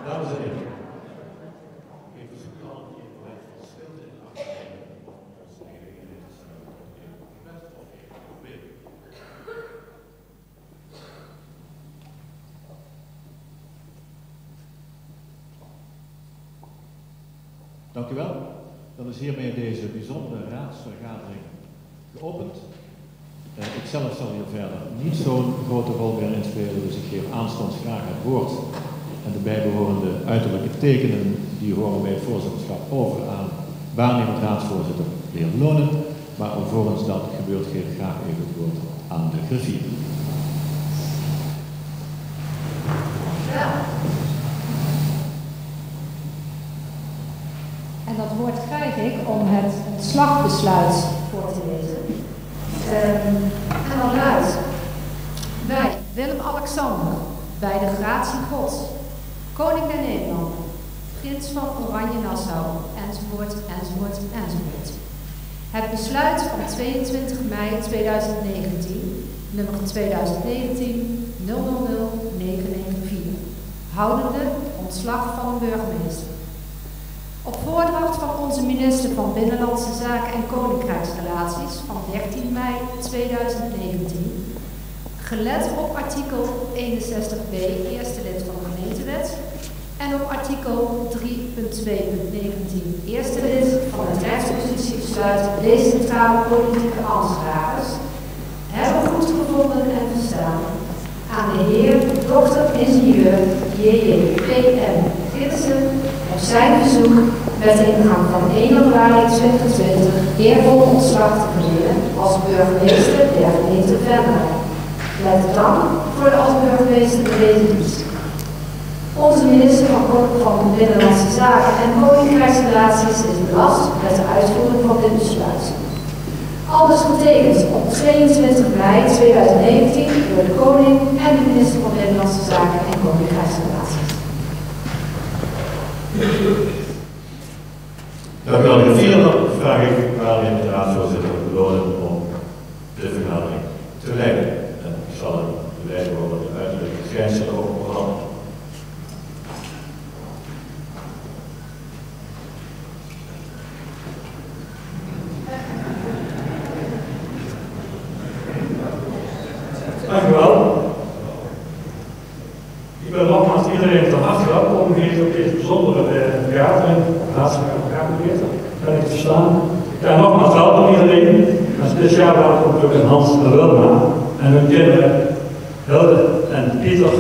Dames en heren, ik verzoek u allen een moment van stilte in acht te nemen. Dat is de gelegenheid te staan tot een gebed of even bidden. Dank u wel. Dan is hiermee deze bijzondere raadsvergadering geopend. Ik zelf zal hier verder niet zo'n grote rol meer inspelen, dus ik geef aanstonds graag het woord. En de bijbehorende uiterlijke tekenen, die horen bij het voorzitterschap over aan waarnemend raadsvoorzitter de heer Lonen. Maar alvorens dat gebeurt, geef ik graag even het woord aan de griffier. Ja. En dat woord krijg ik om het ontslagbesluit voor te lezen. En dan luidt: wij, Willem-Alexander, bij de gratie Gods, koning der Nederlanden, prins van Oranje-Nassau, enzovoort, enzovoort, enzovoort. Het besluit van 22 mei 2019, nummer 2019 000994, houdende ontslag van een burgemeester. Op voordracht van onze minister van Binnenlandse Zaken en Koninkrijksrelaties van 13 mei 2019, gelet op artikel 61b, eerste lid van de gemeentewet, en op artikel 3.2.19, eerste lid van het rechtspositiebesluit decentrale politieke ambtsdragers, hebben goedgevonden en verstaan aan de heer Dr. Ingenieur J.J. P.M. Gidsen op zijn verzoek met de ingang van 1 januari 2020 eervol ontslag te verlenen als burgemeester der gemeente Venray. Met dank voor de als burgemeester bewezen dienst. Onze minister van Binnenlandse Zaken en Koninkrijksrelaties is belast met de uitvoering van dit besluit. Alles getekend op 22 mei 2019 door de koning en de minister van Binnenlandse Zaken en Koninkrijksrelaties. Dank u wel, meneer Vierder. Dan vraag ik waarnemend raadsvoorzitter Lonen om de vergadering te leiden. En ik zal hem leiden over de uiterlijke verschijnselen over het programma. Dank u wel. Ik wil nogmaals iedereen van harte welkom heten op deze bijzondere vergadering. Raadsvergadering, kan ik verstaan. Ja, nogmaals welkom iedereen. En speciaal welkom ook aan Hans de Wilma en hun kinderen Hilde en Pieter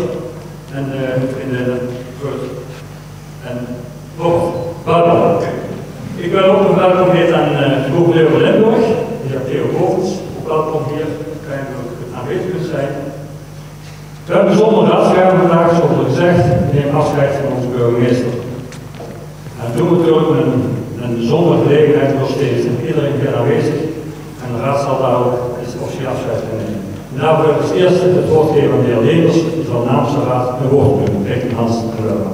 en hun vriendinnen Kurt en Robert. Welkom. Ik wil ook een welkom heten aan gouverneur van Limburg, de heer Theo Bovens. Welkom hier. Fijn dat u aanwezig kunt zijn. We hebben een bijzondere raadsvergadering vandaag, zoals al gezegd. We nemen afscheid van onze burgemeester. En dat doen we natuurlijk met een bijzondere gelegenheid nog steeds. En iedereen weer aanwezig. En de raad zal daar ook officieel afscheid van nemen. En daarvoor wil ik als eerste het woord geven aan de heer Leenders. Die zal namens de raad een woord doen. Richting Hans en Wilma.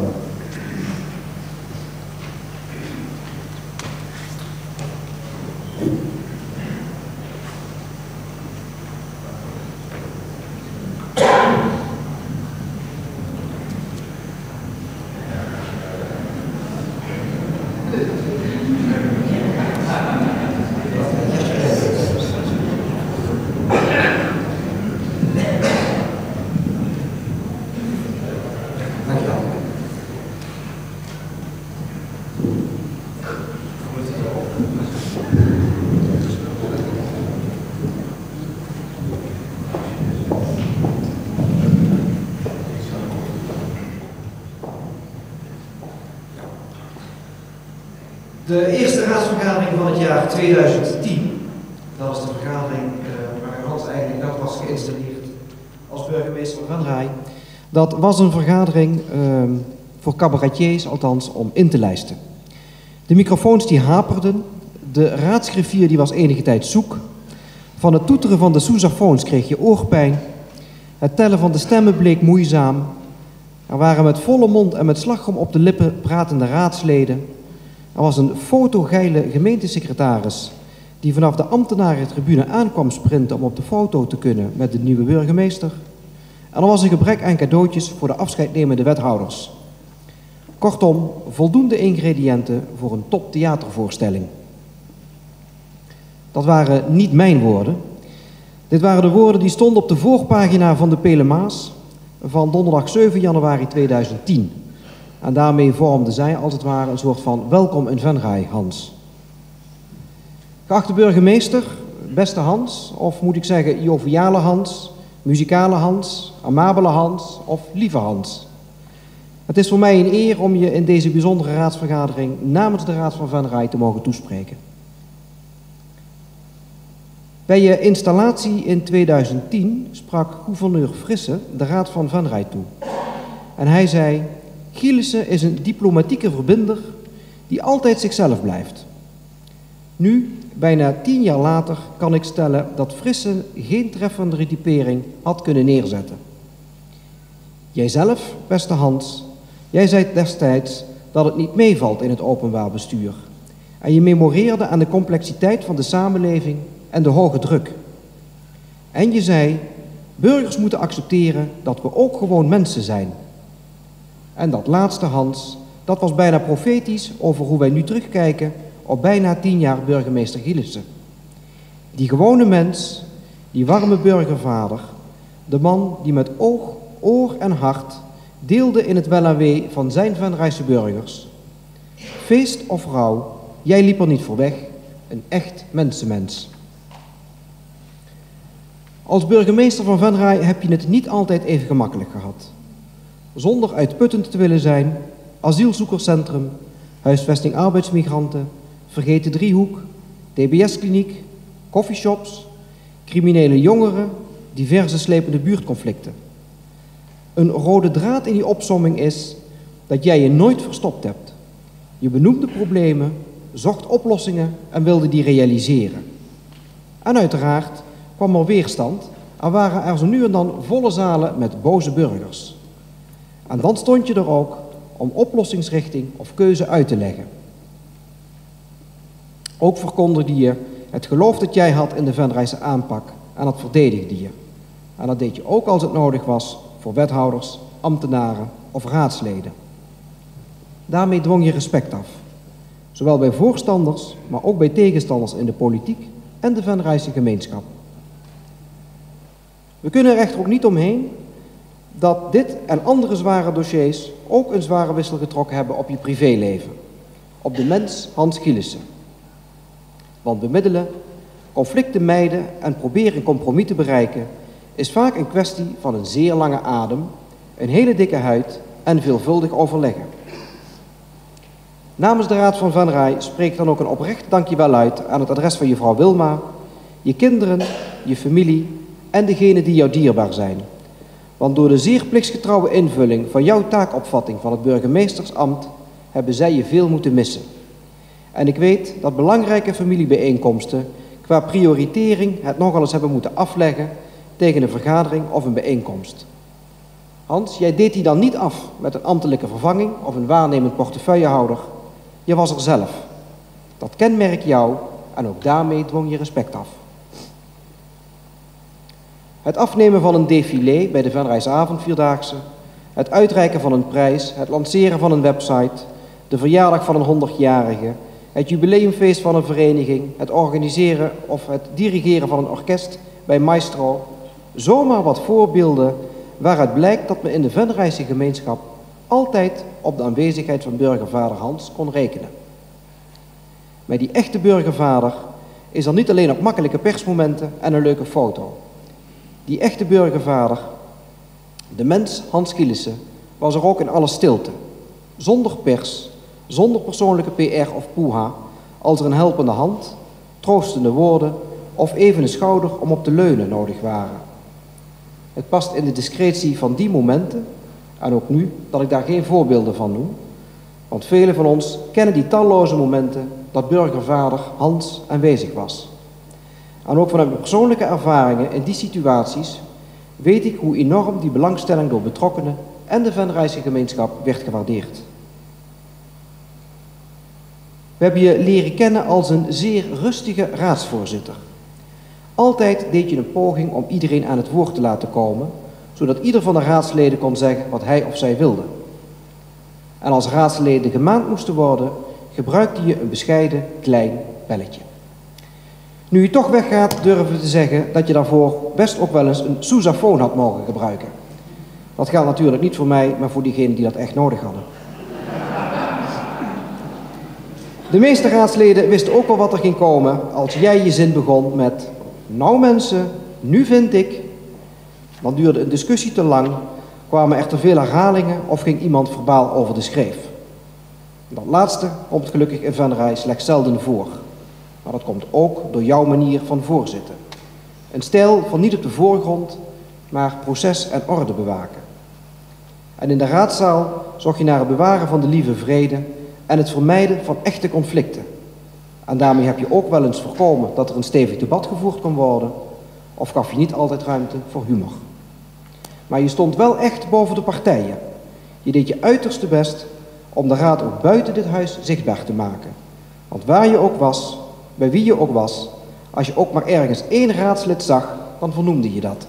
De eerste raadsvergadering van het jaar 2010, dat was de vergadering waar Hans eigenlijk net was geïnstalleerd als burgemeester van Venray. Dat was een vergadering voor cabaretiers, althans om in te lijsten. De microfoons die haperden, de raadsgriffier die was enige tijd zoek. Van het toeteren van de sousafoons kreeg je oorpijn. Het tellen van de stemmen bleek moeizaam. Er waren met volle mond en met slagroom op de lippen pratende raadsleden. Er was een fotogeile gemeentesecretaris die vanaf de ambtenarentribune aankwam sprinten om op de foto te kunnen met de nieuwe burgemeester. En er was een gebrek aan cadeautjes voor de afscheidnemende wethouders. Kortom, voldoende ingrediënten voor een toptheatervoorstelling. Dat waren niet mijn woorden. Dit waren de woorden die stonden op de voorpagina van de Pele Maas van donderdag 7 januari 2010. En daarmee vormde zij als het ware een soort van welkom in Venray, Hans. Geachte burgemeester, beste Hans, of moet ik zeggen joviale Hans, muzikale Hans, amabele Hans of lieve Hans. Het is voor mij een eer om je in deze bijzondere raadsvergadering namens de Raad van Venray te mogen toespreken. Bij je installatie in 2010 sprak gouverneur Frisse de Raad van Venray toe. En hij zei: Gielissen is een diplomatieke verbinder die altijd zichzelf blijft. Nu, bijna 10 jaar later, kan ik stellen dat Frisse geen treffendere typering had kunnen neerzetten. Jijzelf, beste Hans, jij zei destijds dat het niet meevalt in het openbaar bestuur. En je memoreerde aan de complexiteit van de samenleving en de hoge druk. En je zei, burgers moeten accepteren dat we ook gewoon mensen zijn. En dat laatste, Hans, dat was bijna profetisch over hoe wij nu terugkijken op bijna 10 jaar burgemeester Gielissen. Die gewone mens, die warme burgervader, de man die met oog, oor en hart deelde in het wel en wee van zijn Venrayse burgers. Feest of rouw, jij liep er niet voor weg, een echt mensenmens. Als burgemeester van Venray heb je het niet altijd even gemakkelijk gehad. Zonder uitputtend te willen zijn, asielzoekerscentrum, huisvesting arbeidsmigranten, vergeten driehoek, TBS-kliniek, coffeeshops, criminele jongeren, diverse slepende buurtconflicten. Een rode draad in die opsomming is dat jij je nooit verstopt hebt. Je benoemde problemen, zocht oplossingen en wilde die realiseren. En uiteraard kwam er weerstand en waren er zo nu en dan volle zalen met boze burgers. En dan stond je er ook om oplossingsrichting of keuze uit te leggen. Ook verkondigde je het geloof dat jij had in de Venrayse aanpak en dat verdedigde je. En dat deed je ook als het nodig was voor wethouders, ambtenaren of raadsleden. Daarmee dwong je respect af. Zowel bij voorstanders, maar ook bij tegenstanders in de politiek en de Venrayse gemeenschap. We kunnen er echter ook niet omheen dat dit en andere zware dossiers ook een zware wissel getrokken hebben op je privéleven. Op de mens Hans Gielissen. Want bemiddelen, conflicten mijden en proberen een compromis te bereiken is vaak een kwestie van een zeer lange adem, een hele dikke huid en veelvuldig overleggen. Namens de Raad van Venray spreek dan ook een oprecht dankjewel uit aan het adres van juffrouw Wilma, je kinderen, je familie en degenen die jou dierbaar zijn. Want door de zeer plichtsgetrouwe invulling van jouw taakopvatting van het burgemeestersambt hebben zij je veel moeten missen. En ik weet dat belangrijke familiebijeenkomsten qua prioritering het nogal eens hebben moeten afleggen tegen een vergadering of een bijeenkomst. Hans, jij deed die dan niet af met een ambtelijke vervanging of een waarnemend portefeuillehouder. Je was er zelf. Dat kenmerkt jou en ook daarmee dwong je respect af. Het afnemen van een défilé bij de Venrayse avondvierdaagse, het uitreiken van een prijs, het lanceren van een website, de verjaardag van een 100-jarige, het jubileumfeest van een vereniging, het organiseren of het dirigeren van een orkest bij Maestro. Zomaar wat voorbeelden waaruit blijkt dat men in de Venrayse gemeenschap altijd op de aanwezigheid van burgervader Hans kon rekenen. Maar die echte burgervader is er niet alleen op makkelijke persmomenten en een leuke foto. Die echte burgervader, de mens Hans Gielissen, was er ook in alle stilte. Zonder pers, zonder persoonlijke PR of poeha, als er een helpende hand, troostende woorden of even een schouder om op te leunen nodig waren. Het past in de discretie van die momenten, en ook nu, dat ik daar geen voorbeelden van noem, want velen van ons kennen die talloze momenten dat burgervader Hans aanwezig was. En ook vanuit mijn persoonlijke ervaringen in die situaties weet ik hoe enorm die belangstelling door betrokkenen en de Venrayse gemeenschap werd gewaardeerd. We hebben je leren kennen als een zeer rustige raadsvoorzitter. Altijd deed je een poging om iedereen aan het woord te laten komen, zodat ieder van de raadsleden kon zeggen wat hij of zij wilde. En als raadsleden gemaand moesten worden, gebruikte je een bescheiden klein belletje. Nu je toch weggaat, durven we te zeggen dat je daarvoor best ook wel eens een sousafoon had mogen gebruiken. Dat geldt natuurlijk niet voor mij, maar voor diegenen die dat echt nodig hadden. De meeste raadsleden wisten ook wel wat er ging komen als jij je zin begon met: nou mensen, nu vind ik. Dan duurde een discussie te lang, kwamen er te veel herhalingen of ging iemand verbaal over de schreef. Dat laatste komt gelukkig in Venray slechts zelden voor. Maar dat komt ook door jouw manier van voorzitten. Een stijl van niet op de voorgrond, maar proces en orde bewaken. En in de raadzaal zocht je naar het bewaren van de lieve vrede en het vermijden van echte conflicten. En daarmee heb je ook wel eens voorkomen dat er een stevig debat gevoerd kon worden, of gaf je niet altijd ruimte voor humor. Maar je stond wel echt boven de partijen. Je deed je uiterste best om de raad ook buiten dit huis zichtbaar te maken. Want waar je ook was, bij wie je ook was, als je ook maar ergens één raadslid zag, dan vernoemde je dat.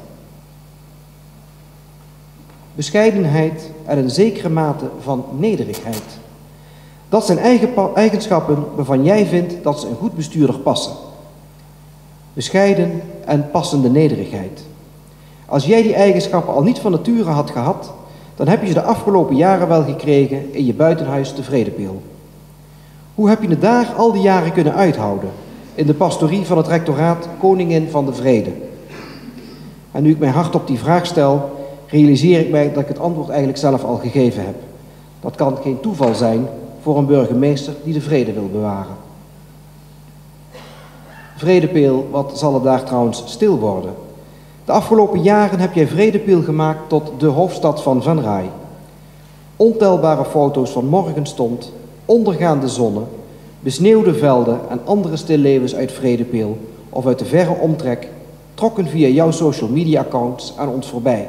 Bescheidenheid en een zekere mate van nederigheid. Dat zijn eigenschappen waarvan jij vindt dat ze een goed bestuurder passen. Bescheiden en passende nederigheid. Als jij die eigenschappen al niet van nature had gehad, dan heb je ze de afgelopen jaren wel gekregen in je buitenhuis te Vredepeel. Hoe heb je het daar al die jaren kunnen uithouden, in de pastorie van het rectoraat Koningin van de Vrede? En nu ik mij hardop die vraag stel, realiseer ik mij dat ik het antwoord eigenlijk zelf al gegeven heb. Dat kan geen toeval zijn voor een burgemeester die de vrede wil bewaren. Vredepeel, wat zal het daar trouwens stil worden? De afgelopen jaren heb jij Vredepeel gemaakt tot de hoofdstad van Venray. Ontelbare foto's van morgenstond, ondergaande zonnen, besneeuwde velden en andere stillevens uit Vredepeel of uit de verre omtrek trokken via jouw social media accounts aan ons voorbij.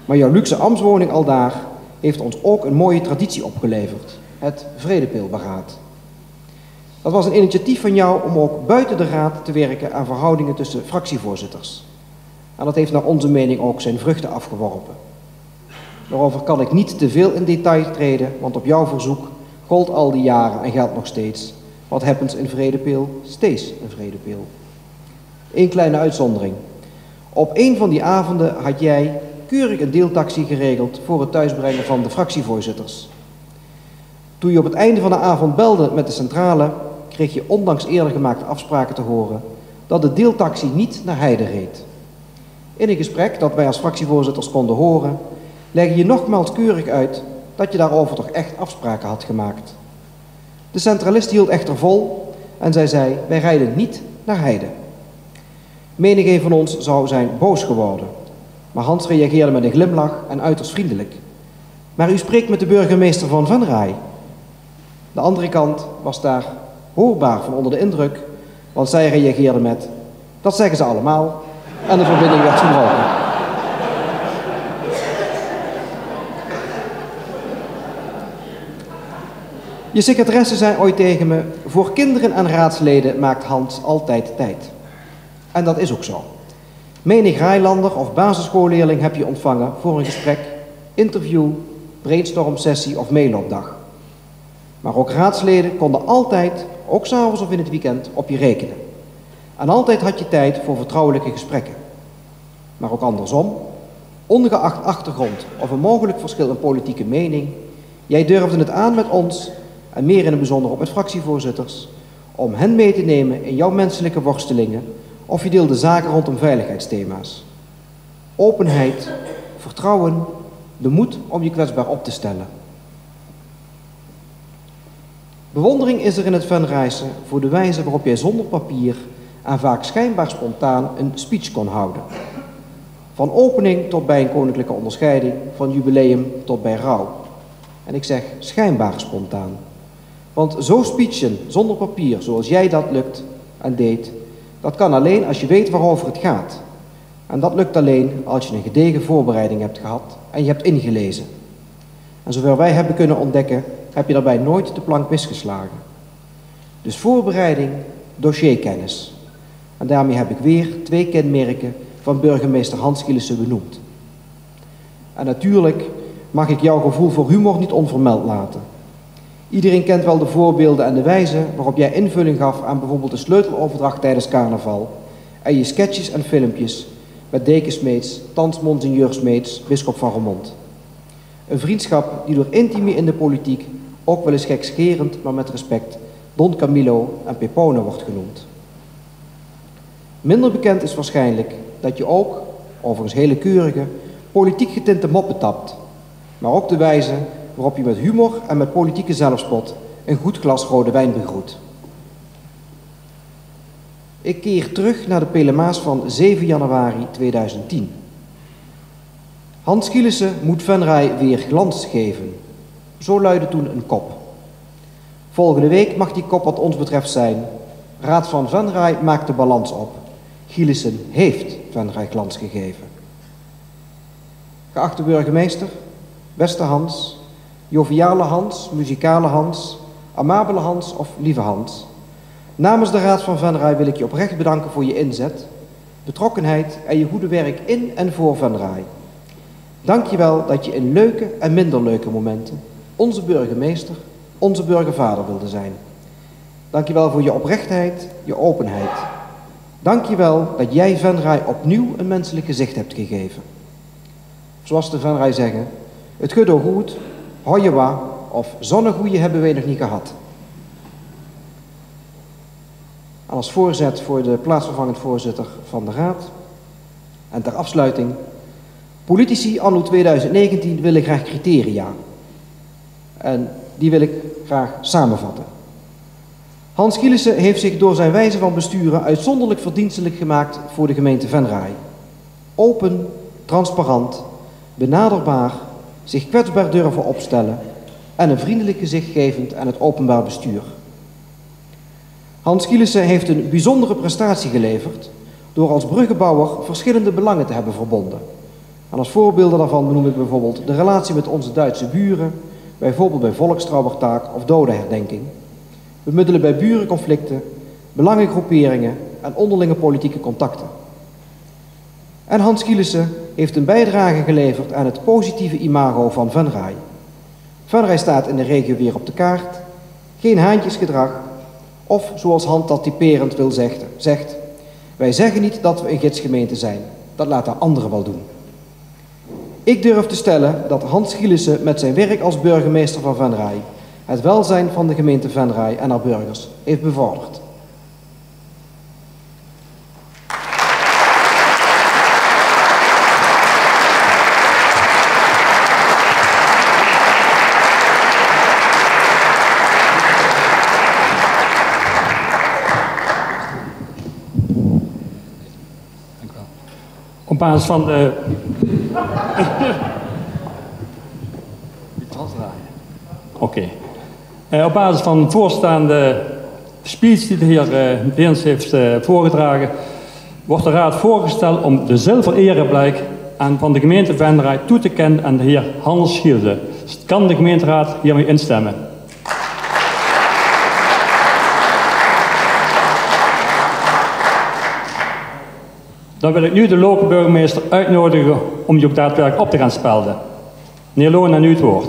Maar jouw luxe ambtswoning aldaar heeft ons ook een mooie traditie opgeleverd, het Vredepeelberaad. Dat was een initiatief van jou om ook buiten de raad te werken aan verhoudingen tussen fractievoorzitters. En dat heeft naar onze mening ook zijn vruchten afgeworpen. Daarover kan ik niet te veel in detail treden, want op jouw verzoek gold al die jaren en geldt nog steeds: wat happens in Vredepeel, steeds in Vredepeel. Eén kleine uitzondering. Op een van die avonden had jij keurig een deeltaxi geregeld voor het thuisbrengen van de fractievoorzitters. Toen je op het einde van de avond belde met de centrale, kreeg je ondanks eerder gemaakte afspraken te horen dat de deeltaxi niet naar Heide reed. In een gesprek dat wij als fractievoorzitters konden horen, leg je nogmaals keurig uit dat je daarover toch echt afspraken had gemaakt. De centralist hield echter vol en zij zei: wij rijden niet naar Heide. Menigeen van ons zou zijn boos geworden, maar Hans reageerde met een glimlach en uiterst vriendelijk. Maar u spreekt met de burgemeester van Venray. De andere kant was daar hoorbaar van onder de indruk, want zij reageerde met: dat zeggen ze allemaal, en de verbinding werd verbroken. Je secretaresse zei ooit tegen me: voor kinderen en raadsleden maakt Hans altijd tijd. En dat is ook zo. Menig Rijlander of basisschoolleerling heb je ontvangen voor een gesprek, interview, brainstormsessie of meeloopdag. Maar ook raadsleden konden altijd, ook 's avonds of in het weekend, op je rekenen. En altijd had je tijd voor vertrouwelijke gesprekken. Maar ook andersom, ongeacht achtergrond of een mogelijk verschil in politieke mening, jij durfde het aan met ons, en meer in het bijzonder ook met fractievoorzitters, om hen mee te nemen in jouw menselijke worstelingen, of je deelde zaken rondom veiligheidsthema's. Openheid, vertrouwen, de moed om je kwetsbaar op te stellen. Bewondering is er in het Venrayse voor de wijze waarop jij zonder papier en vaak schijnbaar spontaan een speech kon houden. Van opening tot bij een koninklijke onderscheiding, van jubileum tot bij rouw. En ik zeg schijnbaar spontaan. Want zo speechen zonder papier zoals jij dat lukt en deed, dat kan alleen als je weet waarover het gaat. En dat lukt alleen als je een gedegen voorbereiding hebt gehad en je hebt ingelezen. En zover wij hebben kunnen ontdekken, heb je daarbij nooit de plank misgeslagen. Dus voorbereiding, dossierkennis. En daarmee heb ik weer 2 kenmerken van burgemeester Hans Gielissen benoemd. En natuurlijk mag ik jouw gevoel voor humor niet onvermeld laten. Iedereen kent wel de voorbeelden en de wijze waarop jij invulling gaf aan bijvoorbeeld de sleuteloverdracht tijdens carnaval en je sketches en filmpjes met Dekensmeets, thans Monseigneur Smeets, bisschop van Roermond. Een vriendschap die door intimi in de politiek ook wel eens gekscherend, maar met respect, Don Camillo en Pepone wordt genoemd. Minder bekend is waarschijnlijk dat je ook, overigens hele keurige, politiek getinte moppen tapt, maar ook de wijze waarop je met humor en met politieke zelfspot een goed glas rode wijn begroet. Ik keer terug naar de Pelemaas van 7 januari 2010. Hans Gielissen moet Venray weer glans geven. Zo luidde toen een kop. Volgende week mag die kop wat ons betreft zijn: Raad van Venray maakt de balans op. Gielissen heeft Venray glans gegeven. Geachte burgemeester, beste Hans, joviale Hans, muzikale Hans, amabele Hans of lieve Hans. Namens de Raad van Venray wil ik je oprecht bedanken voor je inzet, betrokkenheid en je goede werk in en voor Venray. Dank je wel dat je in leuke en minder leuke momenten onze burgemeester, onze burgervader wilde zijn. Dank je wel voor je oprechtheid, je openheid. Dank je wel dat jij Venray opnieuw een menselijk gezicht hebt gegeven. Zoals de Venray zeggen, het gedo goed, hoi je wa, of zonnegoeie hebben wij nog niet gehad. En als voorzet voor de plaatsvervangend voorzitter van de Raad. En ter afsluiting, politici anno 2019 willen graag criteria. En die wil ik graag samenvatten. Hans Gielissen heeft zich door zijn wijze van besturen uitzonderlijk verdienstelijk gemaakt voor de gemeente Venray. Open, transparant, benaderbaar, zich kwetsbaar durven opstellen en een vriendelijk gezicht gevend aan het openbaar bestuur. Hans Gielissen heeft een bijzondere prestatie geleverd door als bruggenbouwer verschillende belangen te hebben verbonden. En als voorbeelden daarvan benoem ik bijvoorbeeld de relatie met onze Duitse buren, bijvoorbeeld bij Volkstrauertaak of dodenherdenking, bemiddelen bij burenconflicten, belangengroeperingen en onderlinge politieke contacten. En Hans Gielissen heeft een bijdrage geleverd aan het positieve imago van Venray. Venray staat in de regio weer op de kaart, geen haantjesgedrag, of zoals Hans dat typerend zegt, wij zeggen niet dat we een gidsgemeente zijn, dat laten anderen wel doen. Ik durf te stellen dat Hans Gielissen met zijn werk als burgemeester van Venray het welzijn van de gemeente Venray en haar burgers heeft bevorderd. Op basis van de... Oké. Op basis van de voorstaande speech die de heer Beens heeft voorgedragen, wordt de Raad voorgesteld om de zilveren ereblijk van de gemeente Venray toe te kennen aan de heer Hans Gielissen. Kan de gemeenteraad hiermee instemmen? Dan wil ik nu de lokale burgemeester uitnodigen om die ook daadwerkelijk op te gaan spelden. Meneer Loon, aan u het woord.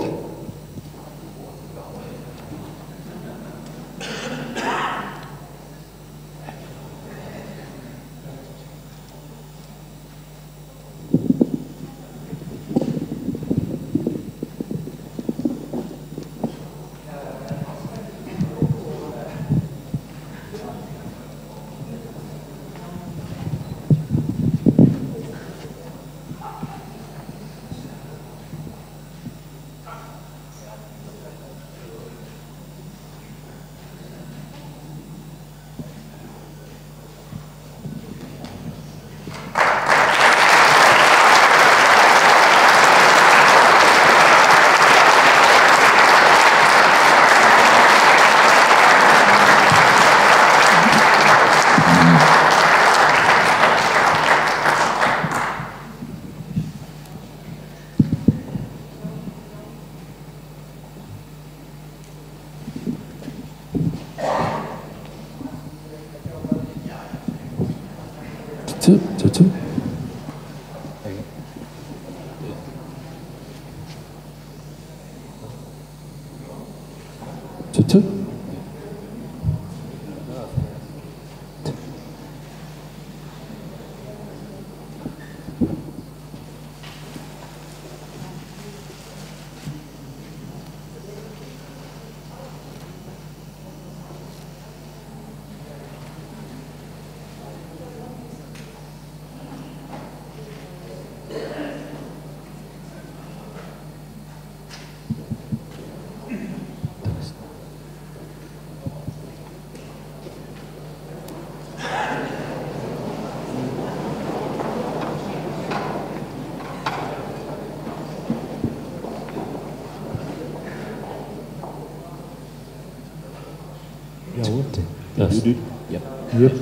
Tutu. Ja hoor. Yes. Ja. Yep.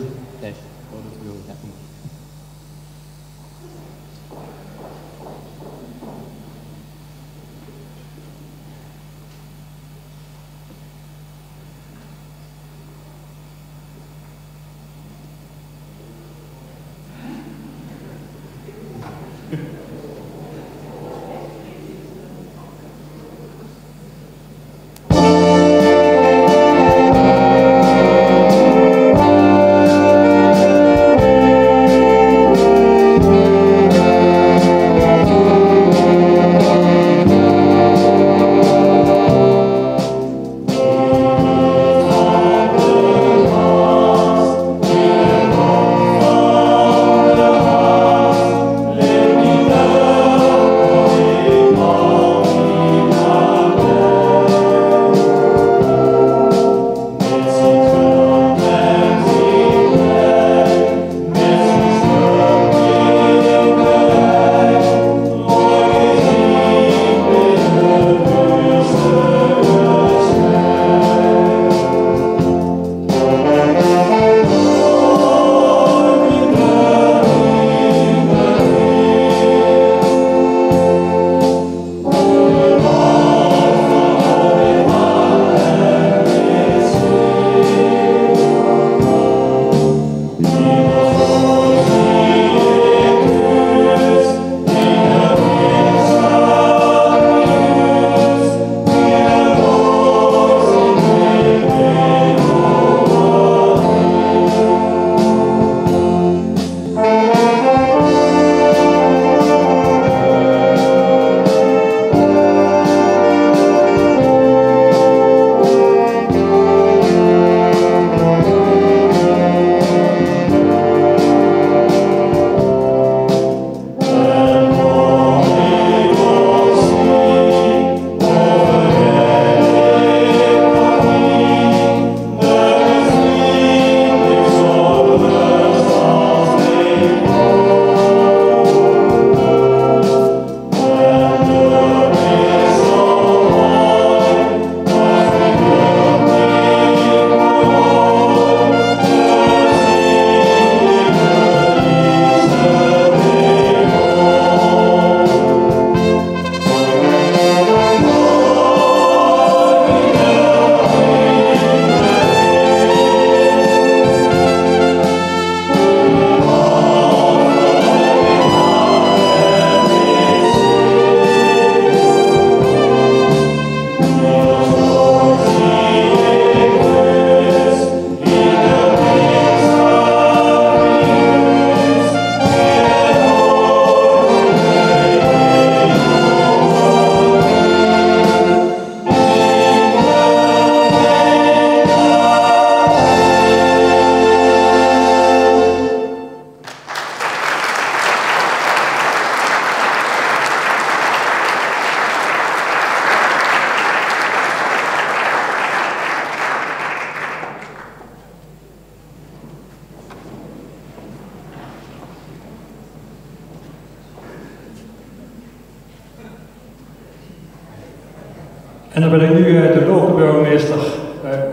En dan wil ik nu de lokale burgemeester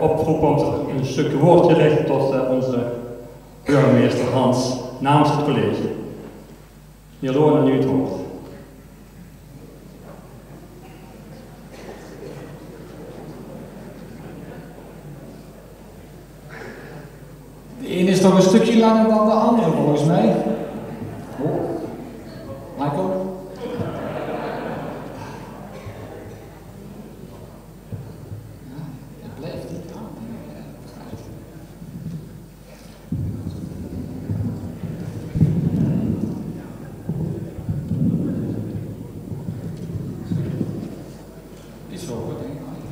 oproepen om een stukje woord te richten tot onze burgemeester Hans namens het college. Meneer Loon, nu het woord. De ene is nog een stukje langer dan de andere volgens mij. Oh. Michael? Ja, het blijft.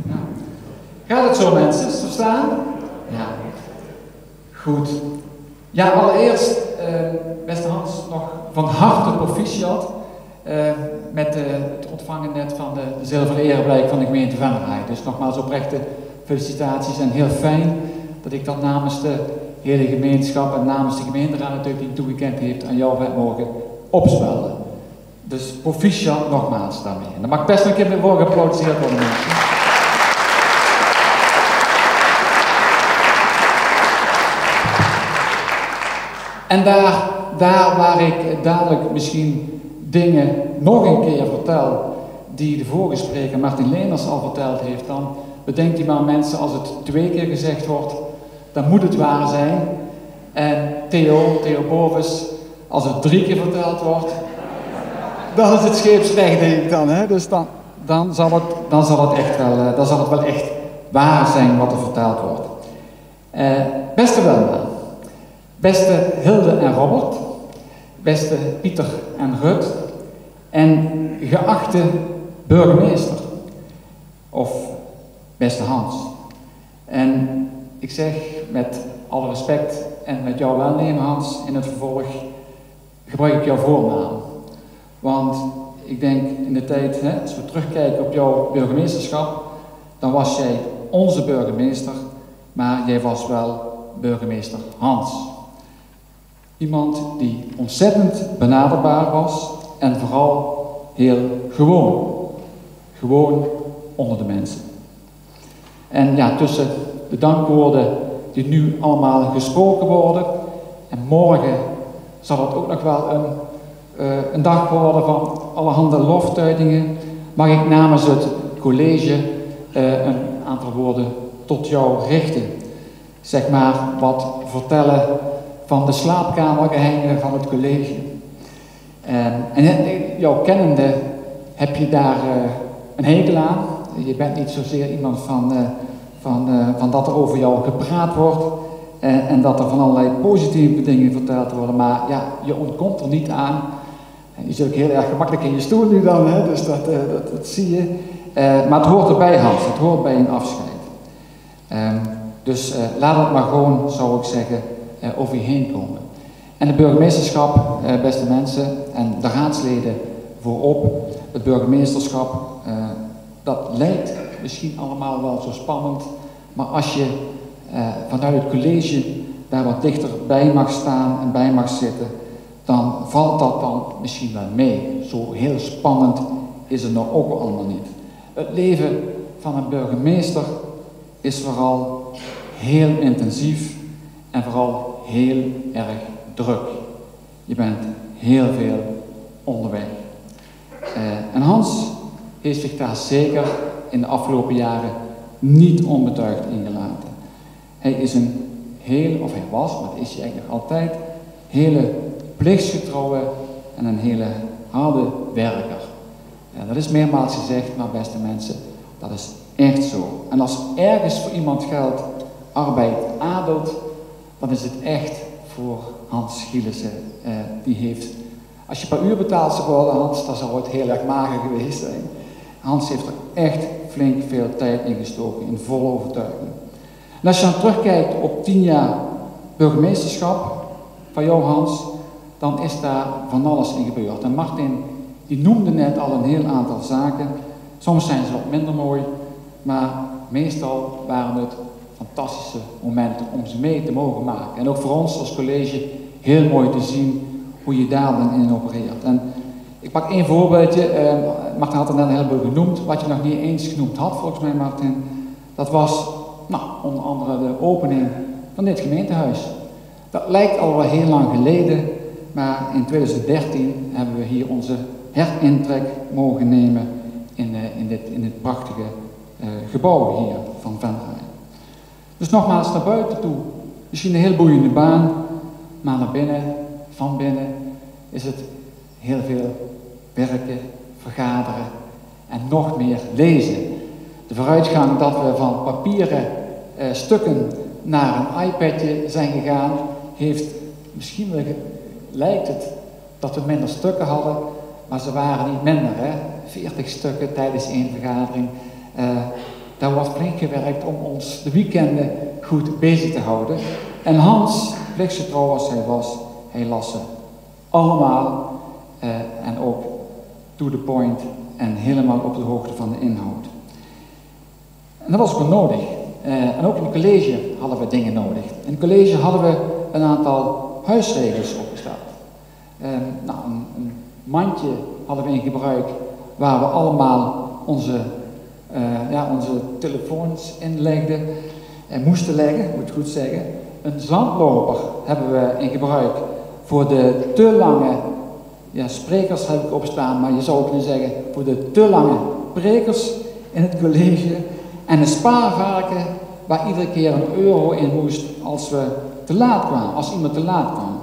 Ja. Gaat het zo, mensen? Is het verstaan? Ja. Goed. Ja, allereerst, beste Hans, nog van harte proficiat met het ontvangen net van de zilveren ereblijk van de gemeente Venray. Dus nogmaals oprechte felicitaties en heel fijn dat ik dat namens de hele gemeenschap en namens de gemeenteraad natuurlijk die toegekend heeft aan jou heb mogen opspellen. Dus proficiat nogmaals daarmee. En dan mag best een keer mee voor geapplaudiseerd worden. En daar waar ik dadelijk misschien dingen nog een keer vertel die de vorige spreker Martin Leenders al verteld heeft, dan bedenkt u maar mensen, als het 2 keer gezegd wordt, dan moet het waar zijn. En Theo Bovis, als het 3 keer verteld wordt, dan is het scheepsrecht, denk ik dan. Hè? Dus dan zal het wel echt waar zijn wat er verteld wordt. Beste Welma, beste Hilde en Robert, beste Pieter en Rut en geachte burgemeester, of beste Hans. En ik zeg met alle respect en met jouw welnemen, Hans, in het vervolg gebruik ik jouw voornaam. Want ik denk in de tijd, als we terugkijken op jouw burgemeesterschap, dan was jij onze burgemeester, maar jij was wel burgemeester Hans. Iemand die ontzettend benaderbaar was en vooral heel gewoon. Gewoon onder de mensen. En ja, tussen de dankwoorden die nu allemaal gesproken worden en morgen zal het ook nog wel een dag worden van allerhande loftuitingen, mag ik namens het college een aantal woorden tot jou richten. Zeg maar wat vertellen van de slaapkamergeheimen van het college. En jou kennende heb je daar een hekel aan. Je bent niet zozeer iemand van dat er over jou gepraat wordt en dat er van allerlei positieve dingen verteld worden, maar ja, je ontkomt er niet aan. Je zit ook heel erg gemakkelijk in je stoel nu dan, hè? Dus dat zie je. Maar het hoort erbij, Hans, het hoort bij een afscheid. Dus laat het maar gewoon, zou ik zeggen, over je heen komen. En de burgemeesterschap, beste mensen, en de raadsleden voorop, het burgemeesterschap, dat lijkt misschien allemaal wel zo spannend, maar als je vanuit het college daar wat dichterbij mag staan en bij mag zitten, dan valt dat dan misschien wel mee. Zo heel spannend is het nou ook allemaal niet. Het leven van een burgemeester is vooral heel intensief en vooral heel erg druk. Je bent heel veel onderweg. En Hans heeft zich daar zeker in de afgelopen jaren niet onbetuigd ingelaten. Hij is hij was, maar dat is hij eigenlijk nog altijd, hele plichtsgetrouwe en een hele harde werker. Dat is meermaals gezegd, maar beste mensen, dat is echt zo. En als ergens voor iemand geldt, arbeid adelt, dan is het echt voor Hans Gielissen. Die heeft, als je per uur betaald zou worden, Hans, dan zou het heel erg mager geweest zijn. Hans heeft er echt flink veel tijd in gestoken, in volle overtuiging. En als je dan terugkijkt op 10 jaar burgemeesterschap van jou, Hans, dan is daar van alles in gebeurd. En Martin, die noemde net al een heel aantal zaken. Soms zijn ze wat minder mooi, maar meestal waren het fantastische momenten om ze mee te mogen maken. En ook voor ons als college heel mooi te zien hoe je daar dan in opereert. En ik pak 1 voorbeeldje. Martin had er net een heleboel genoemd. Wat je nog niet eens genoemd had, volgens mij, Martin, dat was onder andere de opening van dit gemeentehuis. Dat lijkt al wel heel lang geleden, maar in 2013 hebben we hier onze herintrek mogen nemen in dit prachtige gebouw hier van Venray. Dus nogmaals naar buiten toe, misschien een heel boeiende baan, maar naar binnen, van binnen, is het heel veel werken, vergaderen en nog meer lezen. De vooruitgang dat we van papieren stukken naar een iPadje zijn gegaan, heeft misschien wel, lijkt het dat we minder stukken hadden, maar ze waren niet minder. 40 stukken tijdens 1 vergadering. daar wordt flink gewerkt om ons de weekenden goed bezig te houden. En Hans, plichtsgetrouw als hij was, hij las ze allemaal en ook to the point en helemaal op de hoogte van de inhoud. En dat was ook wel nodig. En ook in het college hadden we dingen nodig. In het college hadden we een aantal huisregels opgesteld. Een mandje hadden we in gebruik waar we allemaal onze telefoons in legden en moesten leggen, moet ik goed zeggen. Een zandloper hebben we in gebruik voor de te lange, sprekers heb ik opstaan, maar je zou ook kunnen zeggen voor de te lange prekers in het college. En een spaarvarken waar iedere keer €1 in moest als we te laat kwamen, als iemand te laat kwam.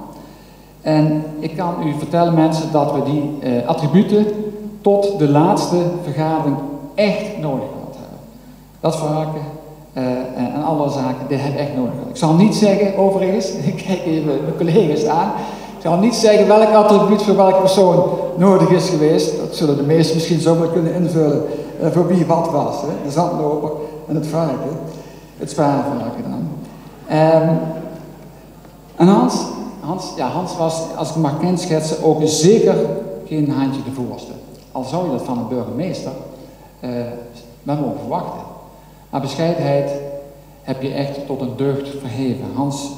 En ik kan u vertellen mensen dat we die attributen tot de laatste vergadering echt nodig gehad hebben. Dat varken en alle zaken, dit hebben we echt nodig gehad. Ik zal niet zeggen, overigens, ik kijk even mijn collega's aan, ik zal niet zeggen welk attribuut voor welke persoon nodig is geweest. Dat zullen de meesten misschien zo wel kunnen invullen voor wie wat was. Hè? De zandloper en het varken, het spaarvarken dan. En Hans was, als ik hem mag kenschetsen, ook zeker geen handje de voorste. Al zou je dat van een burgemeester wel mogen verwachten. Maar bescheidenheid heb je echt tot een deugd verheven. Hans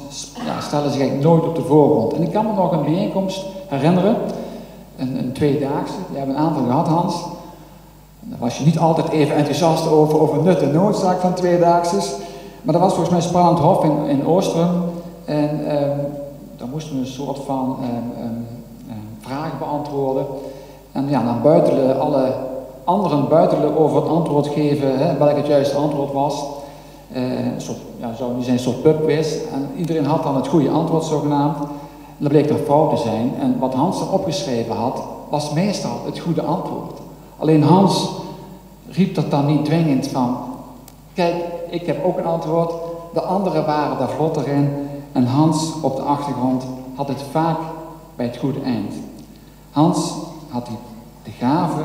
stelde zich eigenlijk nooit op de voorgrond. En ik kan me nog een bijeenkomst herinneren, een tweedaagse, die hebben we een aantal gehad, Hans. Daar was je niet altijd even enthousiast over nut en noodzaak van tweedaagses. Maar dat was volgens mij Spannend Hof in Oostrum. En daar moesten we een soort van vragen beantwoorden. En dan buitelen alle anderen over het antwoord geven, welk het juiste antwoord was. Zou niet zijn een soort pubquiz. En iedereen had dan het goede antwoord zogenaamd. En dat bleek dan fout te zijn. En wat Hans er opgeschreven had, was meestal het goede antwoord. Alleen Hans riep dat dan niet dwingend van, kijk, ik heb ook een antwoord. De anderen waren daar vlotter in. En Hans op de achtergrond had het vaak bij het goede eind. Hans had de gave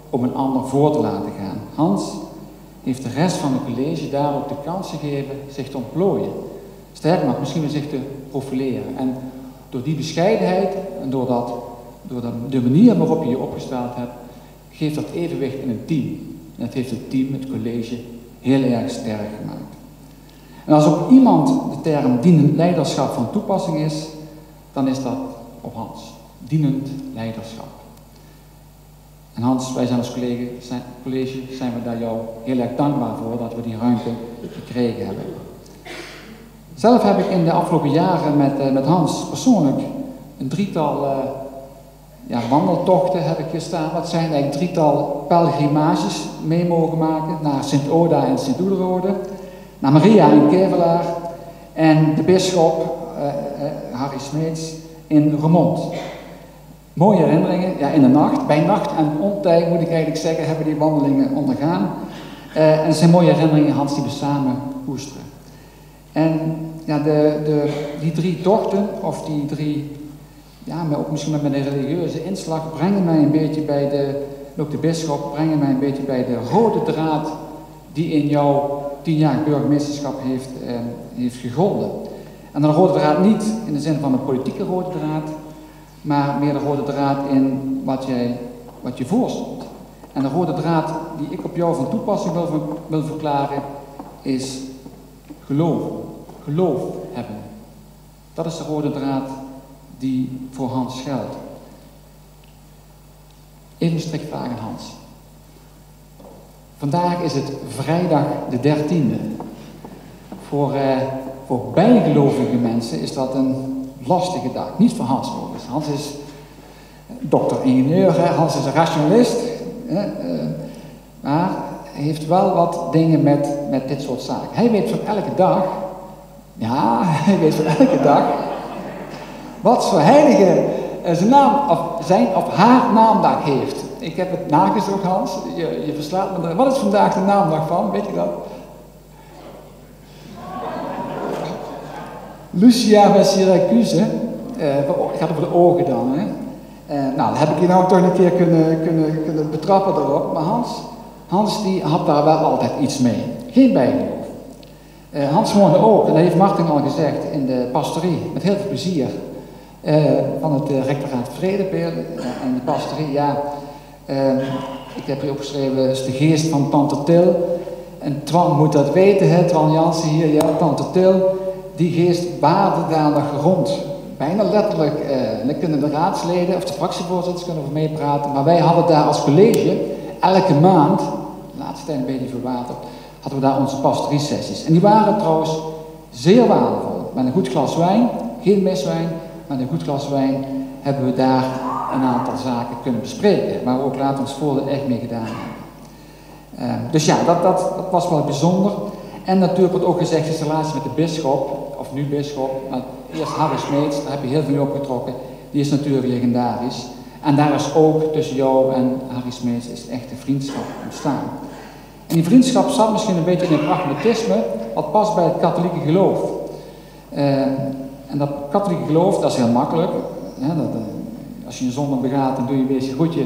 om een ander voor te laten gaan. Hans heeft de rest van het college daar ook de kans gegeven zich te ontplooien. Sterker nog, misschien wel zich te profileren. En door die bescheidenheid en door de manier waarop je je opgesteld hebt, geeft dat evenwicht in een team. En dat heeft het team, het college, heel erg sterk gemaakt. En als op iemand de term dienend leiderschap van toepassing is, dan is dat op Hans. Dienend leiderschap. En Hans, wij zijn als college, zijn we daar jou heel erg dankbaar voor dat we die ruimte gekregen hebben. Zelf heb ik in de afgelopen jaren met Hans persoonlijk een drietal wandeltochten heb ik gestaan. Dat zijn eigenlijk drietal pelgrimages mee mogen maken naar Sint-Oda en Sint-Oederode, naar Maria in Kevelaar en de bisschop Harry Smeets in Remont. Mooie herinneringen, in de nacht, bij nacht en ontij moet ik eigenlijk zeggen, hebben die wandelingen ondergaan. En het zijn mooie herinneringen, Hans, die we samen koesteren. En die drie tochten, of die drie, ook misschien met een religieuze inslag, brengen mij een beetje bij ook de bisschop, brengen mij een beetje bij de rode draad die in jouw 10-jarig burgemeesterschap heeft gegolden. En de rode draad niet in de zin van een politieke rode draad, maar meer de rode draad in wat je voorstond. En de rode draad die ik op jou van toepassing wil verklaren, is geloven. Geloof hebben. Dat is de rode draad die voor Hans geldt. Even een strikvraag aan Hans. Vandaag is het vrijdag de 13e. Voor bijgelovige mensen is dat een lastige dag. Niet voor Hans overigens. Hans is dokter-ingenieur, Hans is een rationalist. Maar hij heeft wel wat dingen met dit soort zaken. Hij weet van elke dag, wat voor heilige zijn of haar naamdag heeft. Ik heb het nagezocht, Hans. Je verslaat me er. Wat is vandaag de naamdag van? Weet je dat? Lucia bij Syracuse. Het gaat over de ogen dan. Hè? Dat heb ik je nou toch een keer kunnen betrappen daarop. Maar Hans, Hans die had daar wel altijd iets mee. Geen bijgeloof. Hans woonde ook, en dat heeft Martin al gezegd, in de pastorie, met heel veel plezier. Van het rectoraat Vredebeelden en de pastorie, ja. Ik heb hier opgeschreven, dat is de geest van tante Til. En Twan moet dat weten, hè, Twan Jansen hier, ja, tante Til. Die geest waarde daar nog rond. Bijna letterlijk, dan kunnen de raadsleden of de fractievoorzitters kunnen over meepraten. Maar wij hadden daar als college, elke maand, de laatste tijd een beetje veel water, hadden we daar onze pastorie-sessies. En die waren trouwens zeer waardevol. Met een goed glas wijn, geen miswijn, met een goed glas wijn hebben we daar een aantal zaken kunnen bespreken. Waar we ook later ons voordeel echt mee gedaan hebben. Dus ja, dat was wel bijzonder. En natuurlijk wordt ook gezegd, is de relatie met de bisschop, of nu bisschop, maar eerst Harry Smeets, daar heb je heel veel opgetrokken, die is natuurlijk legendarisch. En daar is ook tussen jou en Harry Smeets is echt een vriendschap ontstaan. En die vriendschap zat misschien een beetje in het pragmatisme, wat past bij het katholieke geloof. En dat katholieke geloof, dat is heel makkelijk. Hè, als je een zonde begaat, dan doe je weer je goedje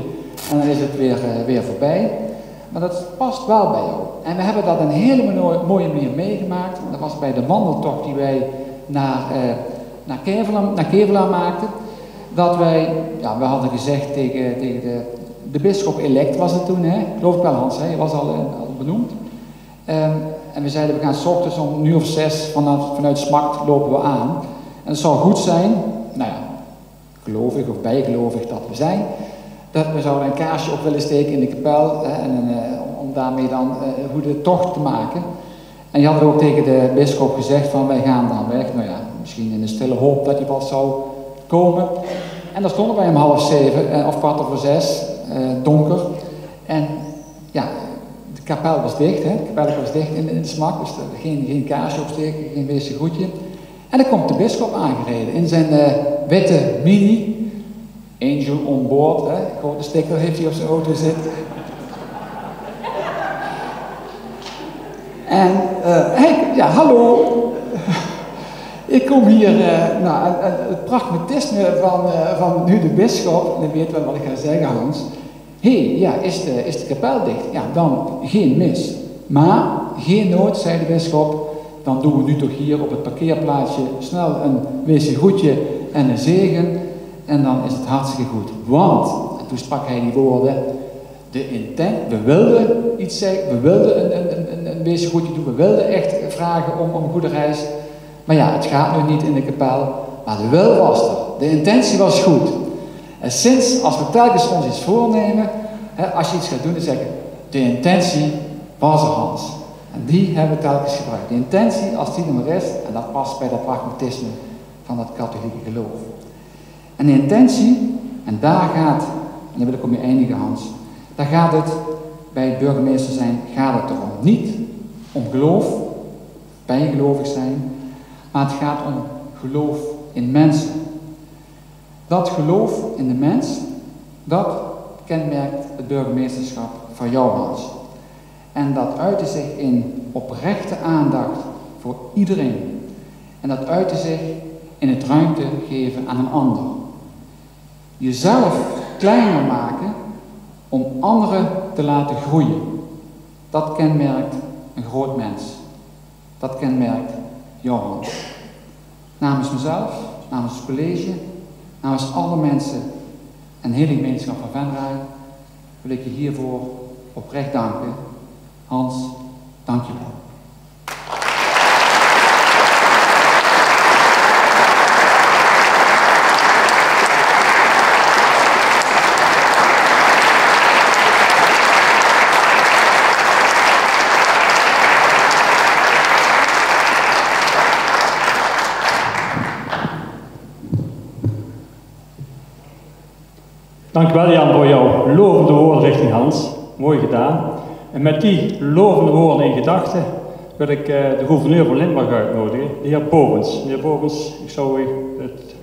en dan is het weer voorbij. Maar dat past wel bij jou. En we hebben dat een hele mooie manier meegemaakt. Dat was bij de wandeltocht die wij naar Kevelaar maakten. Dat wij, ja, we hadden gezegd tegen de bisschop-elect was het toen, hè? Geloof ik wel Hans, hè? Je was al benoemd. En we zeiden, we gaan 's ochtends om 6:00 vanuit Smakt lopen we aan. En het zou goed zijn, nou ja, gelovig of bijgelovig dat we zijn, dat we zouden een kaarsje op willen steken in de kapel, om daarmee dan een goede tocht te maken. En je had ook tegen de bisschop gezegd van, wij gaan dan weg. Nou ja, misschien in de stille hoop dat hij wat zou komen. En dan stonden wij om 6:30, of 6:15, donker. En ja, de kapel was dicht, hè? De kapel was dicht in de Smak, dus geen kaarsje opsteken, geen wezen groetje. En dan komt de bisschop aangereden in zijn witte mini. Angel on board, hè? Grote sticker heeft hij op zijn auto zitten. En ja, hallo. Ik kom hier, het pragmatisme van nu de bisschop, dan weet wel wat ik ga zeggen, Hans. Ja, is de kapel dicht? Ja, dan geen mis. Maar, geen nood, zei de bisschop, dan doen we nu toch hier op het parkeerplaatsje snel een wezen groetje en een zegen. En dan is het hartstikke goed. Want, en toen sprak hij die woorden, we wilden iets zeggen, we wilden een wezen goedje doen, we wilden echt vragen om een goede reis. Maar ja, het gaat nu niet in de kapel, maar de wil was er. De intentie was goed. En sinds, als we telkens ons iets voornemen, als je iets gaat doen, dan zeggen de intentie was er, Hans. En die hebben we telkens gebruikt. De intentie, als die er maar is, en dat past bij dat pragmatisme van het katholieke geloof. En de intentie, en daar gaat, en daar wil ik om je eindigen, Hans, daar gaat het, bij het burgemeester zijn, gaat het erom. Niet om geloof, bijgelovig zijn, maar het gaat om geloof in mensen. Dat geloof in de mens, dat kenmerkt het burgemeesterschap van jou, Hans. En dat uitte zich in oprechte aandacht voor iedereen. En dat uitte zich in het ruimte geven aan een ander. Jezelf kleiner maken om anderen te laten groeien. Dat kenmerkt een groot mens. Dat kenmerkt jou, Hans. Namens mezelf, namens het college, namens alle mensen en hele gemeenschap van Venray wil ik je hiervoor oprecht danken. Hans, dank je wel. Dankjewel Jan voor jouw lovende woorden richting Hans. Mooi gedaan. En met die lovende woorden in gedachten wil ik de gouverneur van Limburg uitnodigen, de heer Bovens. Meneer Bovens, ik zou u het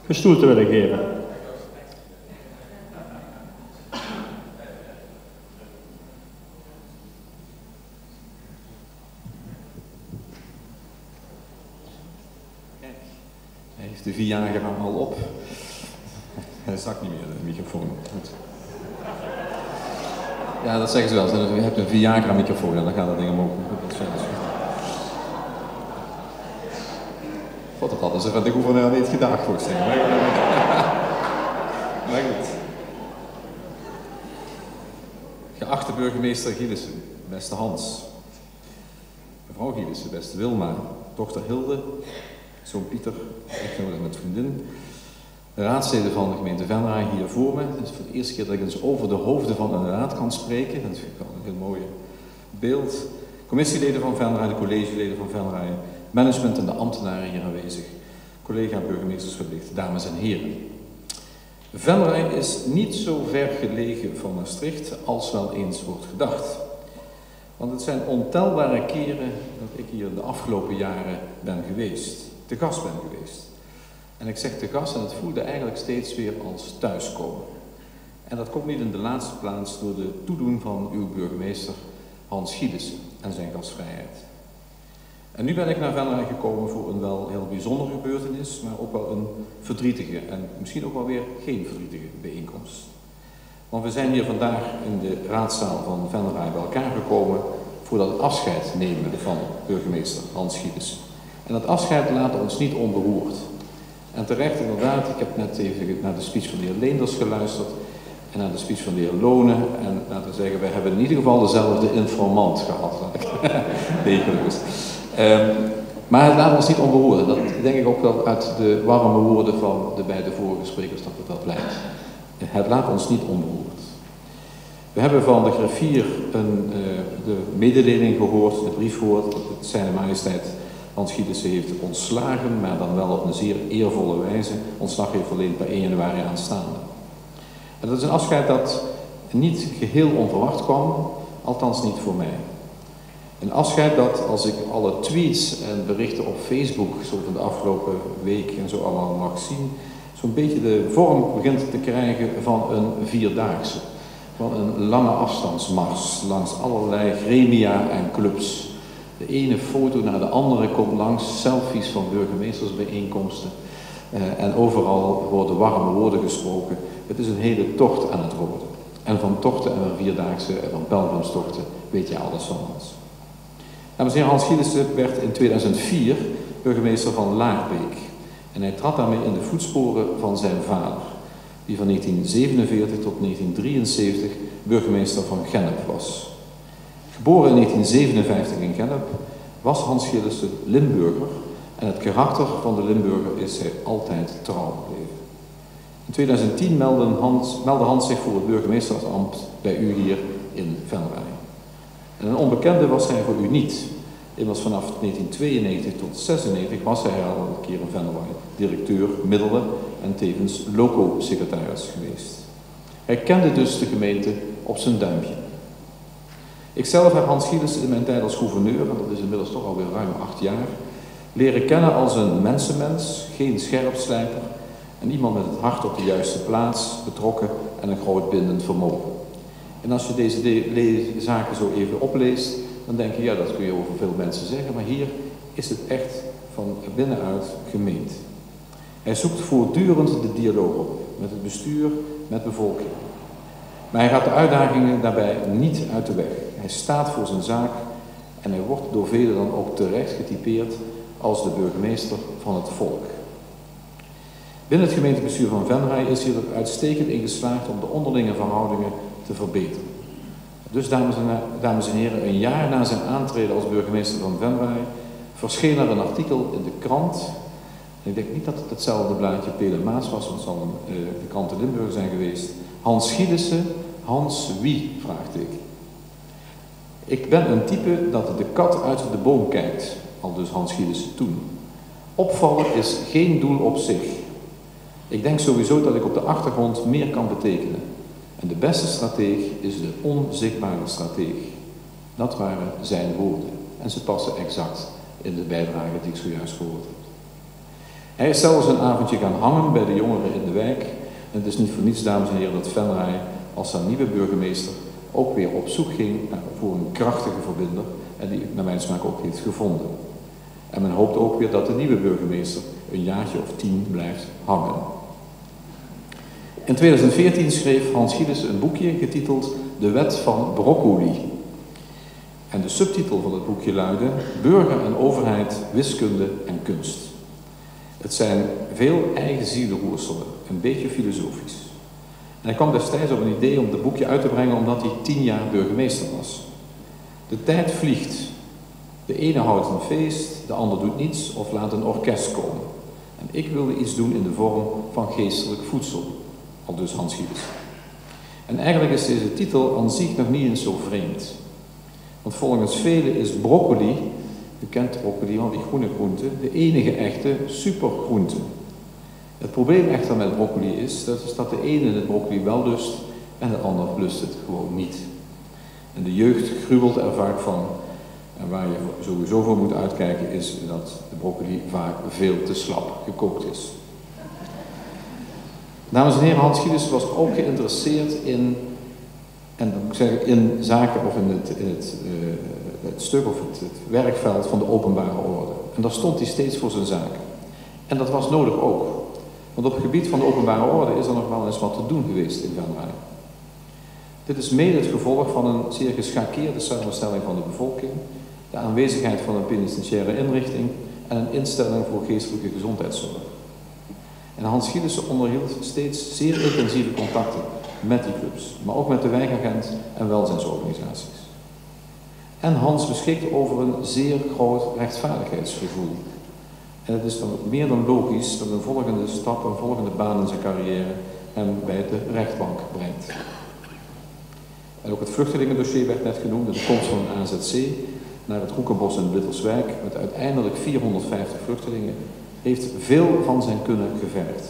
gestoelte willen geven. Hij heeft de Viagra al op. Hij zakt niet meer, de microfoon. Goed. Ja, dat zeggen ze wel. Je hebt een Viagra-microfoon en dan gaat dat ding omhoog. God, dat hadden ze van de gouverneur niet gedacht, volgens mij. Maar goed. Geachte burgemeester Gielissen, beste Hans. Mevrouw Gielissen, beste Wilma, dochter Hilde, zoon Pieter, echtgenote met vriendin. De raadsleden van de gemeente Venray hier voor me. Het is voor de eerste keer dat ik eens over de hoofden van een raad kan spreken. Dat vind ik wel een heel mooi beeld. Commissieleden van Venray, de collegeleden van Venray, management en de ambtenaren hier aanwezig. Collega burgemeestersgeplicht, dames en heren. Venray is niet zo ver gelegen van Maastricht als wel eens wordt gedacht. Want het zijn ontelbare keren dat ik hier de afgelopen jaren ben geweest, te gast ben geweest. En ik zeg te gast en het voelde eigenlijk steeds weer als thuiskomen. En dat komt niet in de laatste plaats door de toedoen van uw burgemeester Hans Gielissen en zijn gastvrijheid. En nu ben ik naar Venray gekomen voor een wel heel bijzondere gebeurtenis, maar ook wel een verdrietige en misschien ook wel weer geen verdrietige bijeenkomst. Want we zijn hier vandaag in de raadzaal van Venray bij elkaar gekomen voor dat afscheid nemen van burgemeester Hans Gielissen. En dat afscheid laat ons niet onberoerd. En terecht inderdaad, ik heb net even naar de speech van de heer Leenders geluisterd en naar de speech van de heer Lonen. En laten we zeggen, we hebben in ieder geval dezelfde informant gehad. Nee, gelukkig. Maar het laat ons niet onberoerd. Dat denk ik ook wel uit de warme woorden van de beide vorige sprekers dat het wel blijkt. Het laat ons niet onberoerd. We hebben van de griffier de mededeling gehoord, de brief gehoord, dat Zijne Majesteit Hans Gielissen heeft ontslagen, maar dan wel op een zeer eervolle wijze ontslag heeft verleend bij 1 januari aanstaande. En dat is een afscheid dat niet geheel onverwacht kwam, althans niet voor mij. Een afscheid dat, als ik alle tweets en berichten op Facebook zo van de afgelopen week en zo allemaal mag zien, zo'n beetje de vorm begint te krijgen van een vierdaagse. Van een lange afstandsmars langs allerlei gremia en clubs. De ene foto naar de andere komt langs, selfies van burgemeestersbijeenkomsten. En overal worden warme woorden gesproken. Het is een hele tocht aan het worden. En van tochten en van vierdaagse en van pelgrimstochten weet je alles van ons. Dames en heren, Hans Gielissen werd in 2004 burgemeester van Laarbeek. En hij trad daarmee in de voetsporen van zijn vader, die van 1947 tot 1973 burgemeester van Gennep was. Geboren in 1957 in Gennep was Hans Gielissen Limburger en het karakter van de Limburger is hij altijd trouw gebleven. In 2010 meldde Hans zich voor het burgemeestersambt bij u hier in Venray. En een onbekende was hij voor u niet. Immers vanaf 1992 tot 1996 was hij al een keer in Venray directeur middelen en tevens loco-secretaris geweest. Hij kende dus de gemeente op zijn duimpje. Ikzelf heb Hans Gielissen in mijn tijd als gouverneur, en dat is inmiddels toch alweer ruim 8 jaar, leren kennen als een mensenmens, geen scherpslijper en iemand met het hart op de juiste plaats, betrokken en een groot bindend vermogen. En als je deze zaken zo even opleest, dan denk je, ja, dat kun je over veel mensen zeggen, maar hier is het echt van binnenuit gemeend. Hij zoekt voortdurend de dialoog op, met het bestuur, met de bevolking. Maar hij gaat de uitdagingen daarbij niet uit de weg. Hij staat voor zijn zaak en hij wordt door velen dan ook terecht getypeerd als de burgemeester van het volk. Binnen het gemeentebestuur van Venray is hij er uitstekend in geslaagd om de onderlinge verhoudingen te verbeteren. Dus, dames en heren, een jaar na zijn aantreden als burgemeester van Venray verscheen er een artikel in de krant. Ik denk niet dat het hetzelfde blaadje Pele Maas was, want het zal de krant de Limburger zijn geweest. Hans Gielissen, Hans wie? Vraagteken. Ik ben een type dat de kat uit de boom kijkt, al dus Hans Gielissen toen. Opvallen is geen doel op zich. Ik denk sowieso dat ik op de achtergrond meer kan betekenen. En de beste strateeg is de onzichtbare strateeg. Dat waren zijn woorden. En ze passen exact in de bijdrage die ik zojuist gehoord heb. Hij is zelfs een avondje gaan hangen bij de jongeren in de wijk. En het is niet voor niets, dames en heren, dat Venray als zijn nieuwe burgemeester ook weer op zoek ging voor een krachtige verbinder. En die naar mijn smaak ook heeft gevonden. En men hoopt ook weer dat de nieuwe burgemeester een jaartje of 10 blijft hangen. In 2014 schreef Hans Gielissen een boekje getiteld De Wet van Broccoli. En de subtitel van het boekje luidde Burger en overheid, wiskunde en kunst. Het zijn veel eigen zielenroerselen, een beetje filosofisch. En hij kwam destijds op een idee om het boekje uit te brengen omdat hij 10 jaar burgemeester was. De tijd vliegt. De ene houdt een feest, de ander doet niets of laat een orkest komen. En ik wilde iets doen in de vorm van geestelijk voedsel, aldus Hans Gielissen. En eigenlijk is deze titel aan zich nog niet eens zo vreemd. Want volgens velen is broccoli, u kent broccoli, al die groene groente, de enige echte supergroente. Het probleem echter met broccoli is dat de ene het broccoli wel lust en de ander lust het gewoon niet. En de jeugd gruwelt er vaak van. En waar je sowieso voor moet uitkijken is dat de broccoli vaak veel te slap gekookt is. Dames en heren, Hans Gielissen was ook geïnteresseerd in, en dan moet ik zeggen in zaken of in het stuk of het werkveld van de openbare orde. En daar stond hij steeds voor zijn zaak. En dat was nodig ook. Want op het gebied van de openbare orde is er nog wel eens wat te doen geweest in Venray. Dit is mede het gevolg van een zeer geschakeerde samenstelling van de bevolking, de aanwezigheid van een penitentiaire inrichting en een instelling voor geestelijke gezondheidszorg. En Hans Gielissen onderhield steeds zeer intensieve contacten met die clubs, maar ook met de wijkagent en welzijnsorganisaties. En Hans beschikt over een zeer groot rechtvaardigheidsgevoel. En het is dan meer dan logisch dat een volgende stap, een volgende baan in zijn carrière hem bij de rechtbank brengt. En ook het vluchtelingendossier werd net genoemd, de komst van een AZC naar het Roekenbos in Wittelswijk met uiteindelijk 450 vluchtelingen, heeft veel van zijn kunnen gevergd.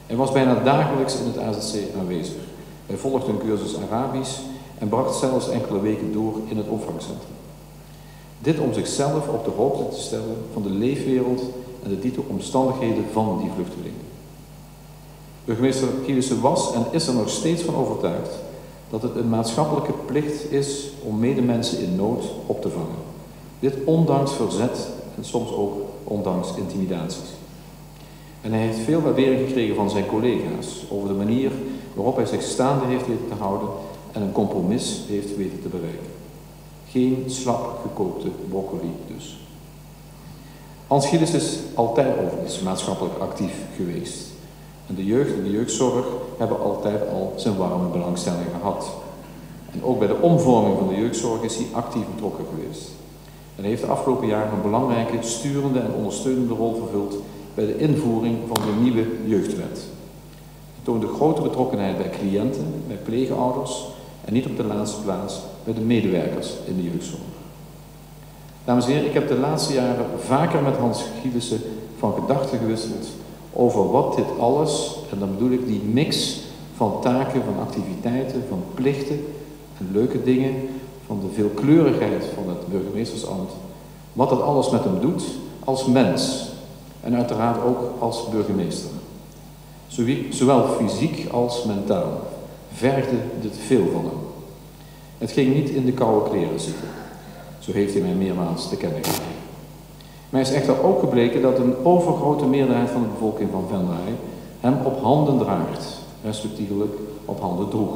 Hij was bijna dagelijks in het AZC aanwezig. Hij volgde een cursus Arabisch en bracht zelfs enkele weken door in het opvangcentrum. Dit om zichzelf op de hoogte te stellen van de leefwereld en de dito omstandigheden van die vluchtelingen. Burgemeester Gielissen was en is er nog steeds van overtuigd dat het een maatschappelijke plicht is om medemensen in nood op te vangen. Dit ondanks verzet en soms ook ondanks intimidaties. En hij heeft veel waardering gekregen van zijn collega's over de manier waarop hij zich staande heeft weten te houden en een compromis heeft weten te bereiken. Geen slap gekookte broccoli dus. Hans Gielissen is altijd overigens maatschappelijk actief geweest. En de jeugd en de jeugdzorg hebben altijd al zijn warme belangstelling gehad. En ook bij de omvorming van de jeugdzorg is hij actief betrokken geweest. En hij heeft de afgelopen jaren een belangrijke sturende en ondersteunende rol vervuld bij de invoering van de nieuwe jeugdwet. Hij toonde grote betrokkenheid bij cliënten, bij pleegouders en niet op de laatste plaats bij de medewerkers in de jeugdzorg. Dames en heren, ik heb de laatste jaren vaker met Hans Gielissen van gedachten gewisseld over wat dit alles, en dan bedoel ik die mix van taken, van activiteiten, van plichten en leuke dingen, van de veelkleurigheid van het burgemeestersambt, wat dat alles met hem doet als mens en uiteraard ook als burgemeester. Zowel fysiek als mentaal vergde dit veel van hem. Het ging niet in de koude kleren zitten, zo heeft hij mij meermaals te kennen gegeven. Maar is echter ook gebleken dat een overgrote meerderheid van de bevolking van Venray hem op handen draagt, respectievelijk op handen droeg.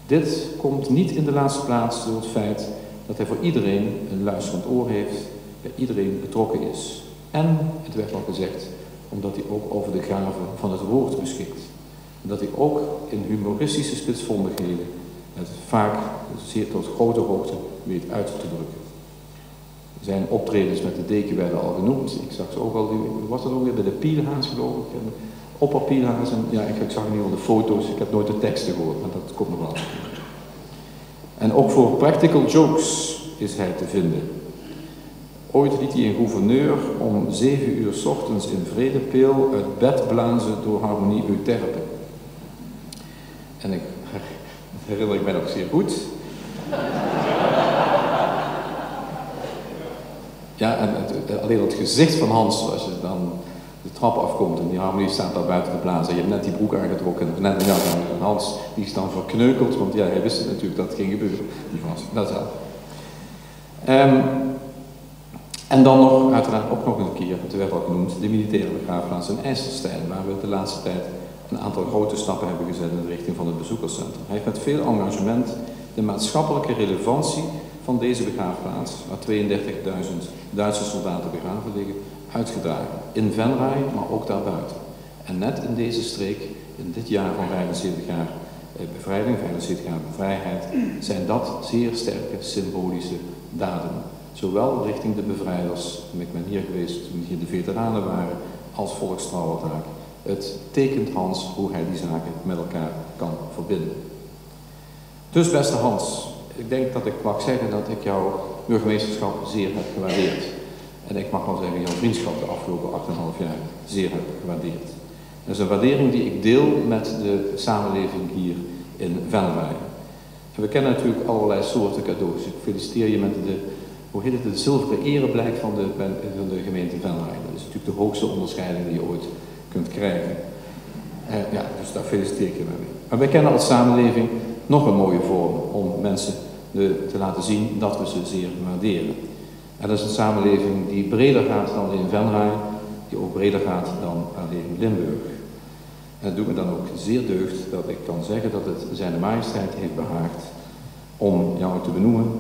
Dit komt niet in de laatste plaats door het feit dat hij voor iedereen een luisterend oor heeft, bij iedereen betrokken is. En, het werd al gezegd, omdat hij ook over de gave van het woord beschikt. En dat hij ook in humoristische spitsvondigheden het vaak zeer tot grote hoogte weet uit te drukken. Zijn optredens met de deken werden al genoemd. Ik zag ze ook al, was dat ook weer bij de Pielhaas geloof ik. En Oppa Pielhaas, en ja, ik zag in ieder geval de foto's, ik heb nooit de teksten gehoord, maar dat komt nog wel. En ook voor practical jokes is hij te vinden. Ooit liet hij een gouverneur om 7 uur 's ochtends in Vredepeel uit bed blazen door Harmonie Euterpe. En dat herinner ik mij nog zeer goed. Ja, en alleen het gezicht van Hans, als je dan de trap afkomt en die harmonie staat daar buiten te blazen. Je hebt net die broek aangetrokken en Hans die is dan verkneukeld, want ja, hij wist natuurlijk dat het ging gebeuren. Die was, dat is wel. En dan nog, uiteraard ook nog een keer, het werd al genoemd, de militaire begraafplaats in IJsselstein, waar we de laatste tijd een aantal grote stappen hebben gezet in de richting van het bezoekerscentrum. Hij heeft met veel engagement de maatschappelijke relevantie van deze begraafplaats, waar 32.000 Duitse soldaten begraven liggen, uitgedragen. In Venray, maar ook daarbuiten. En net in deze streek, in dit jaar van 75 jaar bevrijding, 75 jaar vrijheid, zijn dat zeer sterke symbolische daden. Zowel richting de bevrijders, ik ben hier geweest toen hier de veteranen waren, als volkstrauertaak. Het tekent Hans hoe hij die zaken met elkaar kan verbinden. Dus beste Hans, ik denk dat ik mag zeggen dat ik jouw burgemeesterschap zeer heb gewaardeerd. En ik mag wel zeggen, jouw vriendschap de afgelopen 8,5 jaar zeer heb gewaardeerd. Dat is een waardering die ik deel met de samenleving hier in Venray. En we kennen natuurlijk allerlei soorten cadeaus. Ik feliciteer je met de, hoe heet het, de zilveren ereblijk van de gemeente Venray. Dat is natuurlijk de hoogste onderscheiding die je ooit kunt krijgen. Ja, dus daar feliciteer ik je mee. Maar wij kennen als samenleving nog een mooie vorm om mensen te laten zien dat we ze zeer waarderen. En dat is een samenleving die breder gaat dan alleen Venray, die ook breder gaat dan alleen Limburg. En het doet me dan ook zeer deugd dat ik kan zeggen dat het Zijne Majesteit heeft behaagd om jou te benoemen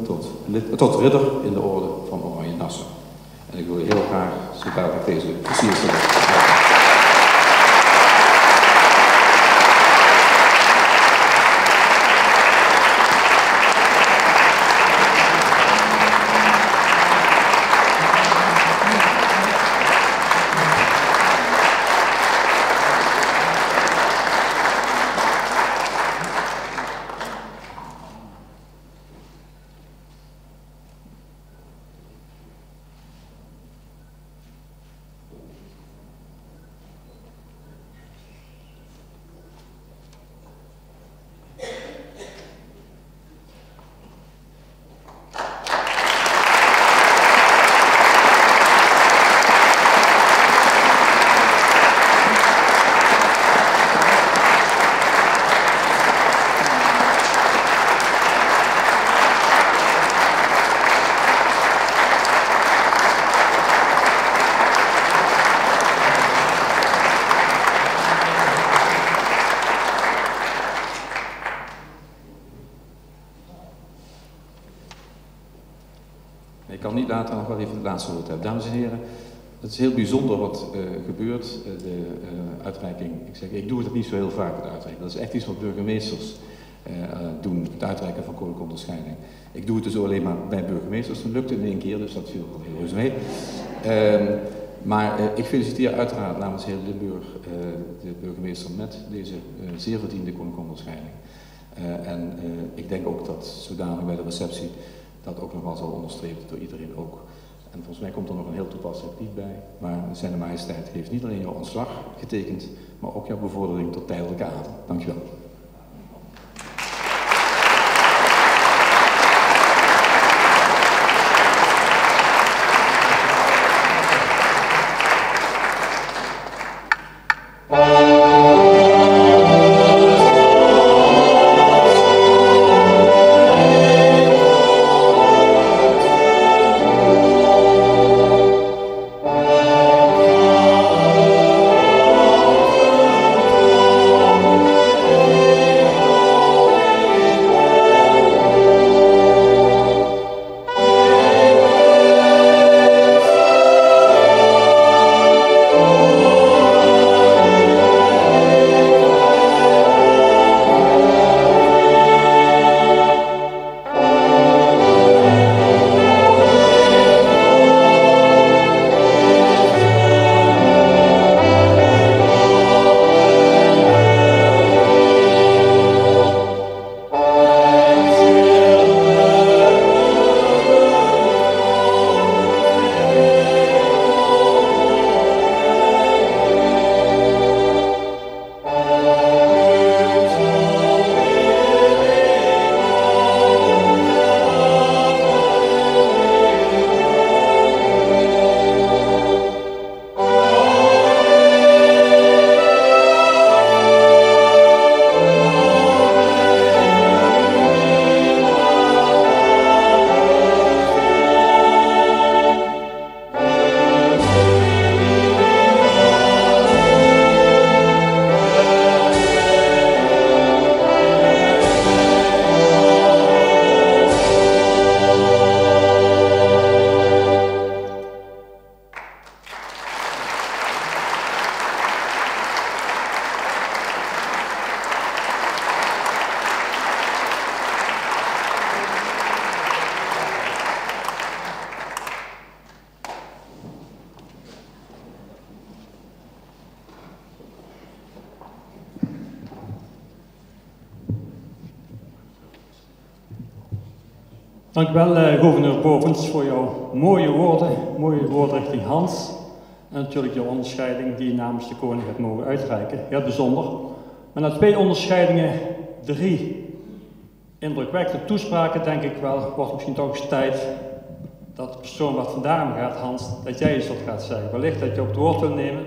tot ridder in de orde van Oranje Nassau. En ik wil je heel graag zo dadelijk deze versierselen. Ik kan niet later nog wel even het laatste woord hebben. Dames en heren, het is heel bijzonder wat gebeurt. De uitreiking, ik doe het niet zo heel vaak, het uitreiken. Dat is echt iets wat burgemeesters doen, het uitreiken van koninklijke onderscheiding. Ik doe het dus alleen maar bij burgemeesters. Dat lukte in 1 keer, dus dat viel wel heel goed mee. Maar ik feliciteer uiteraard namens heel Limburg de burgemeester met deze zeer verdiende koninklijke onderscheiding. En ik denk ook dat zodanig bij de receptie dat ook nog wel zal onderstrepen door iedereen ook. En volgens mij komt er nog een heel toepasselijk lied bij, maar Zijne Majesteit heeft niet alleen jouw ontslag getekend, maar ook jouw bevordering tot tijdelijke adem. Dankjewel. Dank u wel, gouverneur Bovens, voor jouw mooie woorden richting Hans. En natuurlijk je onderscheiding die je namens de koning hebt mogen uitreiken. Heel bijzonder. Maar na 2 onderscheidingen, 3 indrukwekkende toespraken, denk ik wel, wordt misschien toch eens tijd dat de persoon wat vandaan gaat, Hans, dat jij eens wat gaat zeggen. Wellicht dat je op het woord wil nemen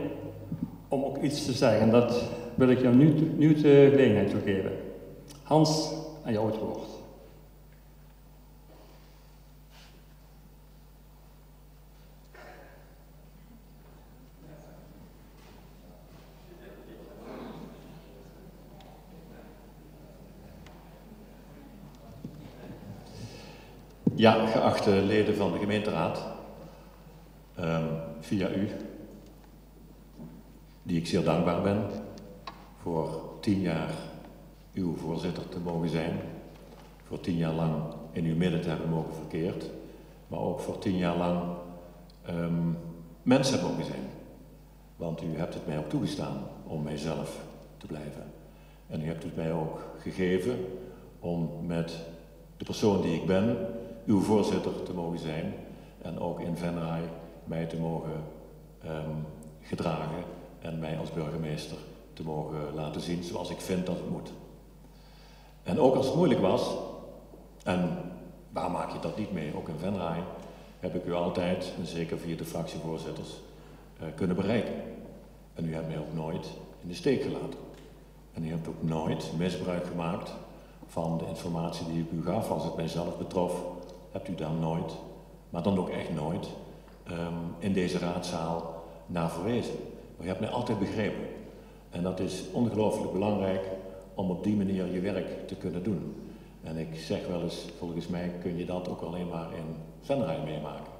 om ook iets te zeggen. En dat wil ik jou nu de gelegenheid toe geven. Hans, aan jou het woord. Ja, geachte leden van de gemeenteraad, via u, die ik zeer dankbaar ben voor 10 jaar uw voorzitter te mogen zijn, voor 10 jaar lang in uw midden te hebben mogen verkeerd, maar ook voor 10 jaar lang mens hebben mogen zijn. Want u hebt het mij ook toegestaan om mijzelf te blijven. En u hebt het mij ook gegeven om met de persoon die ik ben, uw voorzitter te mogen zijn en ook in Venray mij te mogen gedragen en mij als burgemeester te mogen laten zien zoals ik vind dat het moet. En ook als het moeilijk was, en waar maak je dat niet mee, ook in Venray, heb ik u altijd, en zeker via de fractievoorzitters, kunnen bereiken. En u hebt mij ook nooit in de steek gelaten. En u hebt ook nooit misbruik gemaakt van de informatie die ik u gaf als het mijzelf betrof. Hebt u daar nooit, maar dan ook echt nooit, in deze raadzaal naar verwezen. Maar u hebt mij altijd begrepen. En dat is ongelooflijk belangrijk om op die manier je werk te kunnen doen. En ik zeg wel eens, volgens mij kun je dat ook alleen maar in Venray meemaken.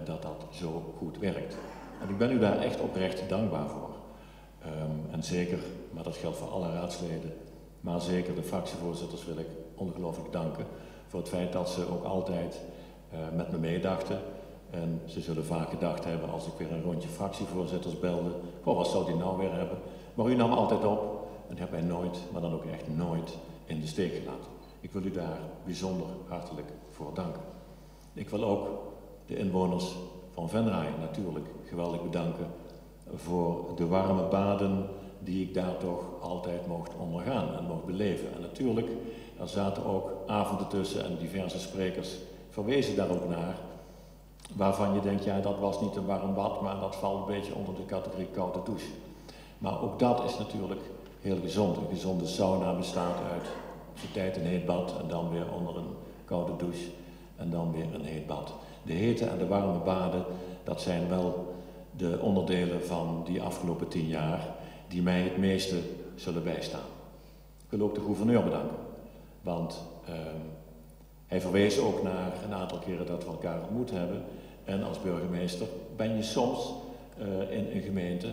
Dat dat zo goed werkt. En ik ben u daar echt oprecht dankbaar voor. En zeker, maar dat geldt voor alle raadsleden, maar zeker de fractievoorzitters wil ik ongelooflijk danken voor het feit dat ze ook altijd met me meedachten. En ze zullen vaak gedacht hebben als ik weer een rondje fractievoorzitters belde, oh, wat zou die nou weer hebben? Maar u nam altijd op en hebt mij nooit, maar dan ook echt nooit, in de steek gelaten. Ik wil u daar bijzonder hartelijk voor danken. Ik wil ook de inwoners van Venray natuurlijk geweldig bedanken voor de warme baden die ik daar toch altijd mocht ondergaan en mocht beleven. En natuurlijk, er zaten ook avonden tussen en diverse sprekers verwezen daar ook naar, waarvan je denkt, ja, dat was niet een warm bad, maar dat valt een beetje onder de categorie koude douche. Maar ook dat is natuurlijk heel gezond. Een gezonde sauna bestaat uit op de tijd een heet bad en dan weer onder een koude douche en dan weer een heet bad. De hete en de warme baden, dat zijn wel de onderdelen van die afgelopen 10 jaar die mij het meeste zullen bijstaan. Ik wil ook de gouverneur bedanken, want hij verwees ook naar een aantal keren dat we elkaar ontmoet hebben. En als burgemeester ben je soms in een gemeente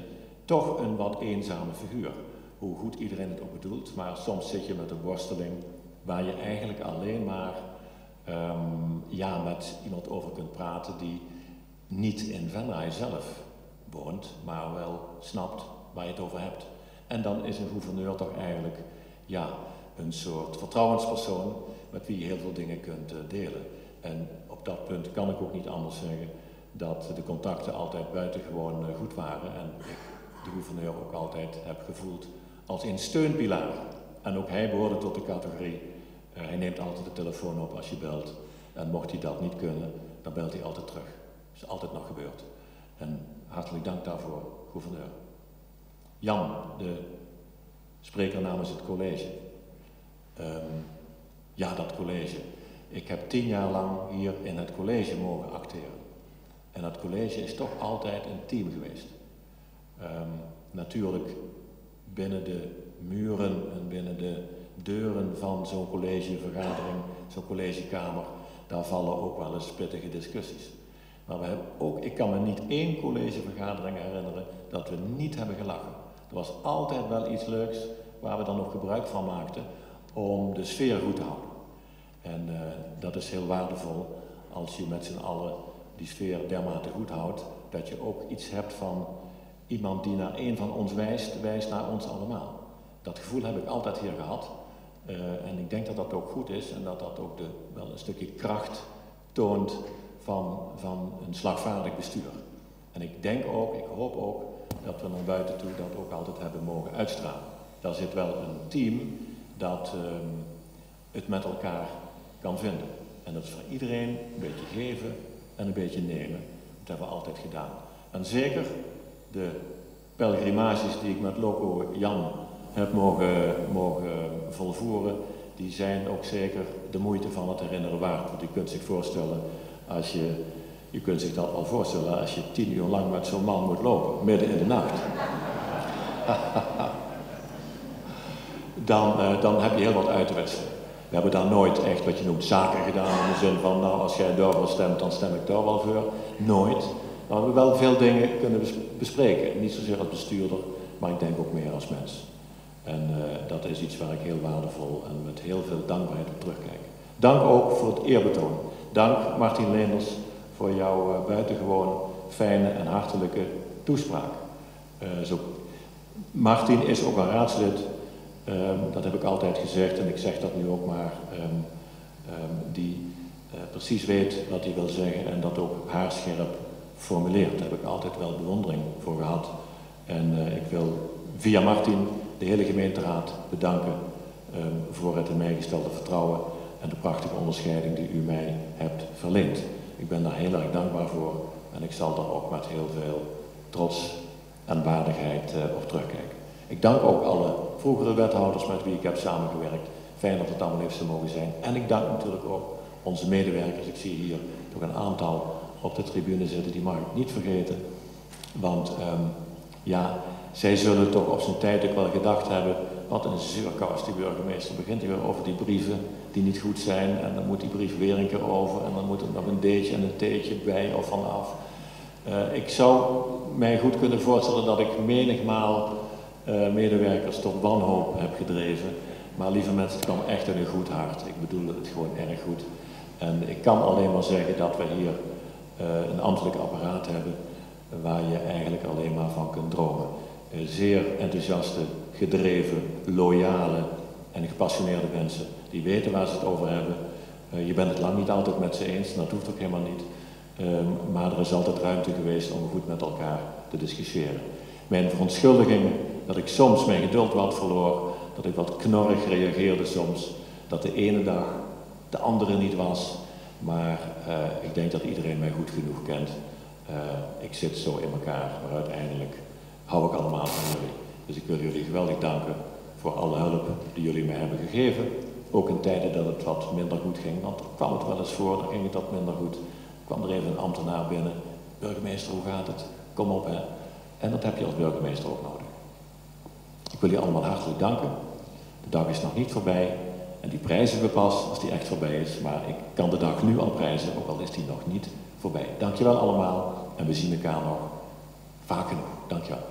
toch een wat eenzame figuur. Hoe goed iedereen het ook bedoelt, maar soms zit je met een worsteling waar je eigenlijk alleen maar met iemand over kunt praten die niet in Venray zelf woont, maar wel snapt waar je het over hebt. En dan is een gouverneur toch eigenlijk een soort vertrouwenspersoon met wie je heel veel dingen kunt delen. En op dat punt kan ik ook niet anders zeggen dat de contacten altijd buitengewoon goed waren en ik de gouverneur ook altijd heb gevoeld als een steunpilaar. En ook hij behoorde tot de categorie, hij neemt altijd de telefoon op als je belt. En mocht hij dat niet kunnen, dan belt hij altijd terug. Dat is altijd nog gebeurd. En hartelijk dank daarvoor, gouverneur. Jan, de spreker namens het college. Dat college. Ik heb 10 jaar lang hier in het college mogen acteren. En dat college is toch altijd een team geweest. Natuurlijk binnen de muren en binnen de deuren van zo'n collegevergadering, zo'n collegekamer, daar vallen ook wel eens pittige discussies. Maar we hebben ook, ik kan me niet 1 collegevergadering herinneren dat we niet hebben gelachen. Er was altijd wel iets leuks waar we dan nog gebruik van maakten om de sfeer goed te houden. En dat is heel waardevol als je met z'n allen die sfeer dermate goed houdt, dat je ook iets hebt van iemand die naar een van ons wijst naar ons allemaal. Dat gevoel heb ik altijd hier gehad. En ik denk dat dat ook goed is en dat dat ook wel een stukje kracht toont van een slagvaardig bestuur. En ik denk ook, ik hoop ook, dat we naar buiten toe dat ook altijd hebben mogen uitstralen. Daar zit wel een team dat het met elkaar kan vinden. En dat is voor iedereen een beetje geven en een beetje nemen. Dat hebben we altijd gedaan. En zeker de pelgrimages die ik met Loco Jan heb mogen volvoeren, die zijn ook zeker de moeite van het herinneren waard. Want je kunt zich voorstellen, je kunt zich dat al voorstellen als je 10 uur lang met zo'n man moet lopen, midden in de nacht. Dan heb je heel wat uit te wisselen. We hebben daar nooit echt wat je noemt zaken gedaan in de zin van, nou als jij daarvoor stemt, dan stem ik daar wel voor. Nooit. Maar we hebben wel veel dingen kunnen bespreken. Niet zozeer als bestuurder, maar ik denk ook meer als mens. En dat is iets waar ik heel waardevol en met heel veel dankbaarheid op terugkijk. Dank ook voor het eerbetoon. Dank Martin Leenders voor jouw buitengewoon fijne en hartelijke toespraak. Martin is ook een raadslid, dat heb ik altijd gezegd en ik zeg dat nu ook maar, die precies weet wat hij wil zeggen en dat ook haarscherp formuleert. Daar heb ik altijd wel bewondering voor gehad. En ik wil via Martin de hele gemeenteraad bedanken voor het in mij gestelde vertrouwen en de prachtige onderscheiding die u mij hebt verleend. Ik ben daar heel erg dankbaar voor en ik zal daar ook met heel veel trots en waardigheid op terugkijken. Ik dank ook alle vroegere wethouders met wie ik heb samengewerkt. Fijn dat het allemaal heeft zo mogen zijn. En ik dank natuurlijk ook onze medewerkers. Ik zie hier toch een aantal op de tribune zitten, die mag ik niet vergeten. Want ja, zij zullen toch op zijn tijd ook wel gedacht hebben, wat een zeurkous die burgemeester. Begint hij weer over die brieven die niet goed zijn en dan moet die brief weer een keer over en dan moet er nog een D'tje en een T'tje bij of vanaf. Ik zou mij goed kunnen voorstellen dat ik menigmaal medewerkers tot wanhoop heb gedreven. Maar lieve mensen, het kwam echt in een goed hart. Ik bedoelde het gewoon erg goed. En ik kan alleen maar zeggen dat we hier een ambtelijk apparaat hebben waar je eigenlijk alleen maar van kunt dromen. Zeer enthousiaste, gedreven, loyale en gepassioneerde mensen die weten waar ze het over hebben. Je bent het lang niet altijd met ze eens, dat hoeft ook helemaal niet. Maar er is altijd ruimte geweest om goed met elkaar te discussiëren. Mijn verontschuldigingen dat ik soms mijn geduld wat verloor, dat ik wat knorrig reageerde soms, dat de ene dag de andere niet was. Maar ik denk dat iedereen mij goed genoeg kent. Ik zit zo in elkaar, maar uiteindelijk hou ik allemaal van jullie. Dus ik wil jullie geweldig danken voor alle hulp die jullie mij hebben gegeven. Ook in tijden dat het wat minder goed ging, want kwam het wel eens voor, dan ging het wat minder goed. Kwam er even een ambtenaar binnen. Burgemeester, hoe gaat het? Kom op, hè. En dat heb je als burgemeester ook nodig. Ik wil jullie allemaal hartelijk danken. De dag is nog niet voorbij. En die prijzen we pas als die echt voorbij is. Maar ik kan de dag nu al prijzen, ook al is die nog niet voorbij. Dankjewel allemaal. En we zien elkaar nog vaak genoeg. Dankjewel.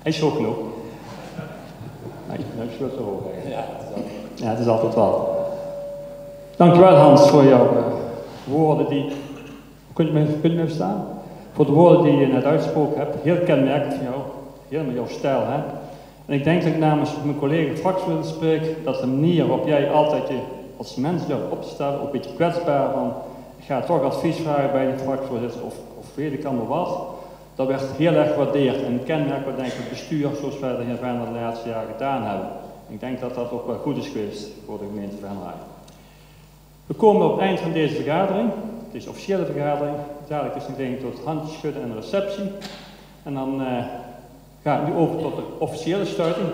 Hij is hoog genoeg. Nee, hij is wel te hoog. Ja, het is altijd wel. Dankjewel Hans voor jouw woorden die... Kun je me verstaan? Voor de woorden die je net uitgesproken hebt. Heel kenmerkend van jou. Helemaal jouw stijl, hè. En ik denk dat ik namens mijn collega fractievoorzitter spreek, dat de manier waarop jij altijd je als mens durft op te stellen, ook een beetje kwetsbaar van, ik ga toch advies vragen bij de fractievoorzitter of weet ik allemaal wat. Dat werd heel erg gewaardeerd en een kenmerk wat denk ik het bestuur zoals wij dat in Venray de laatste jaren gedaan hebben. Ik denk dat dat ook wel goed is geweest voor de gemeente Venray. We komen op het eind van deze vergadering. Het is een officiële vergadering. Dadelijk is het nog tot handjes schudden en receptie. En dan ga ik nu over tot de officiële sluiting.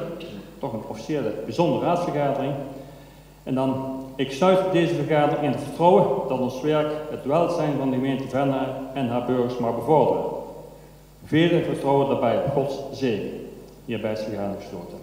Toch een officiële bijzondere raadsvergadering. En dan, ik sluit deze vergadering in het vertrouwen dat ons werk het welzijn van de gemeente Venray en haar burgers mag bevorderen. Velen vertrouwen daarbij op Gods zegen. Hierbij is de vergadering gesloten.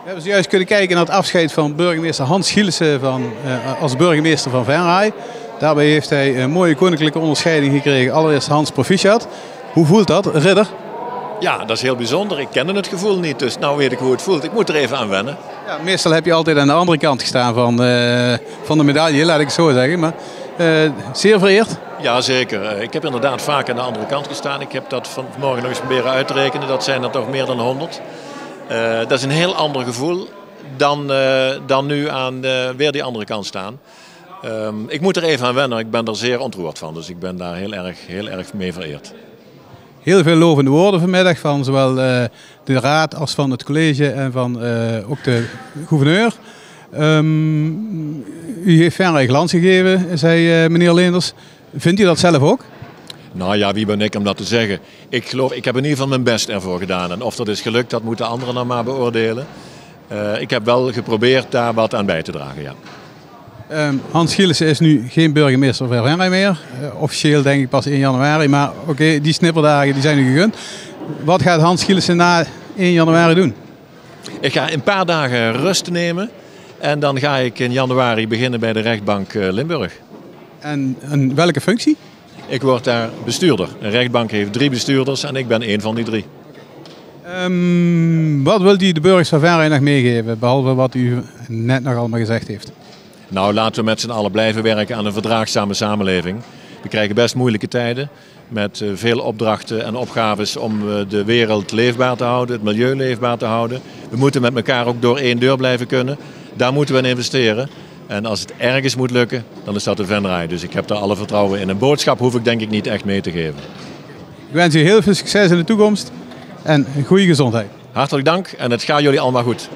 We hebben zojuist kunnen kijken naar het afscheid van burgemeester Hans Gielissen als burgemeester van Venray. Daarbij heeft hij een mooie koninklijke onderscheiding gekregen. Allereerst Hans proficiat. Hoe voelt dat, ridder? Ja, dat is heel bijzonder. Ik kende het gevoel niet, dus nou weet ik hoe het voelt. Ik moet er even aan wennen. Ja, meestal heb je altijd aan de andere kant gestaan van de medaille, laat ik het zo zeggen. Maar zeer vereerd. Ja, zeker. Ik heb inderdaad vaak aan de andere kant gestaan. Ik heb dat vanmorgen nog eens proberen uit te rekenen. Dat zijn er toch meer dan 100. Dat is een heel ander gevoel dan nu aan weer die andere kant staan. Ik moet er even aan wennen. Ik ben er zeer ontroerd van. Dus ik ben daar heel erg mee vereerd. Heel veel lovende woorden vanmiddag van zowel de raad als van het college en van ook de gouverneur. U heeft Venray glans gegeven, zei meneer Leenders. Vindt u dat zelf ook? Nou ja, wie ben ik om dat te zeggen? Ik heb in ieder geval mijn best ervoor gedaan. En of dat is gelukt, dat moeten anderen dan maar beoordelen. Ik heb wel geprobeerd daar wat aan bij te dragen, ja. Hans Gielissen is nu geen burgemeester van Venray meer. Officieel denk ik pas 1 januari, maar oké, die snipperdagen die zijn nu gegund. Wat gaat Hans Gielissen na 1 januari doen? Ik ga een paar dagen rust nemen en dan ga ik in januari beginnen bij de rechtbank Limburg. En welke functie? Ik word daar bestuurder. Een rechtbank heeft 3 bestuurders en ik ben 1 van die 3. Wat wilt u de burgers van Venray nog meegeven, behalve wat u net nog allemaal gezegd heeft? Nou, laten we met z'n allen blijven werken aan een verdraagzame samenleving. We krijgen best moeilijke tijden met veel opdrachten en opgaves om de wereld leefbaar te houden, het milieu leefbaar te houden. We moeten met elkaar ook door 1 deur blijven kunnen. Daar moeten we in investeren. En als het ergens moet lukken, dan is dat de Venray. Dus ik heb daar alle vertrouwen in. Een boodschap hoef ik denk ik niet echt mee te geven. Ik wens u heel veel succes in de toekomst en een goede gezondheid. Hartelijk dank en het gaat jullie allemaal goed.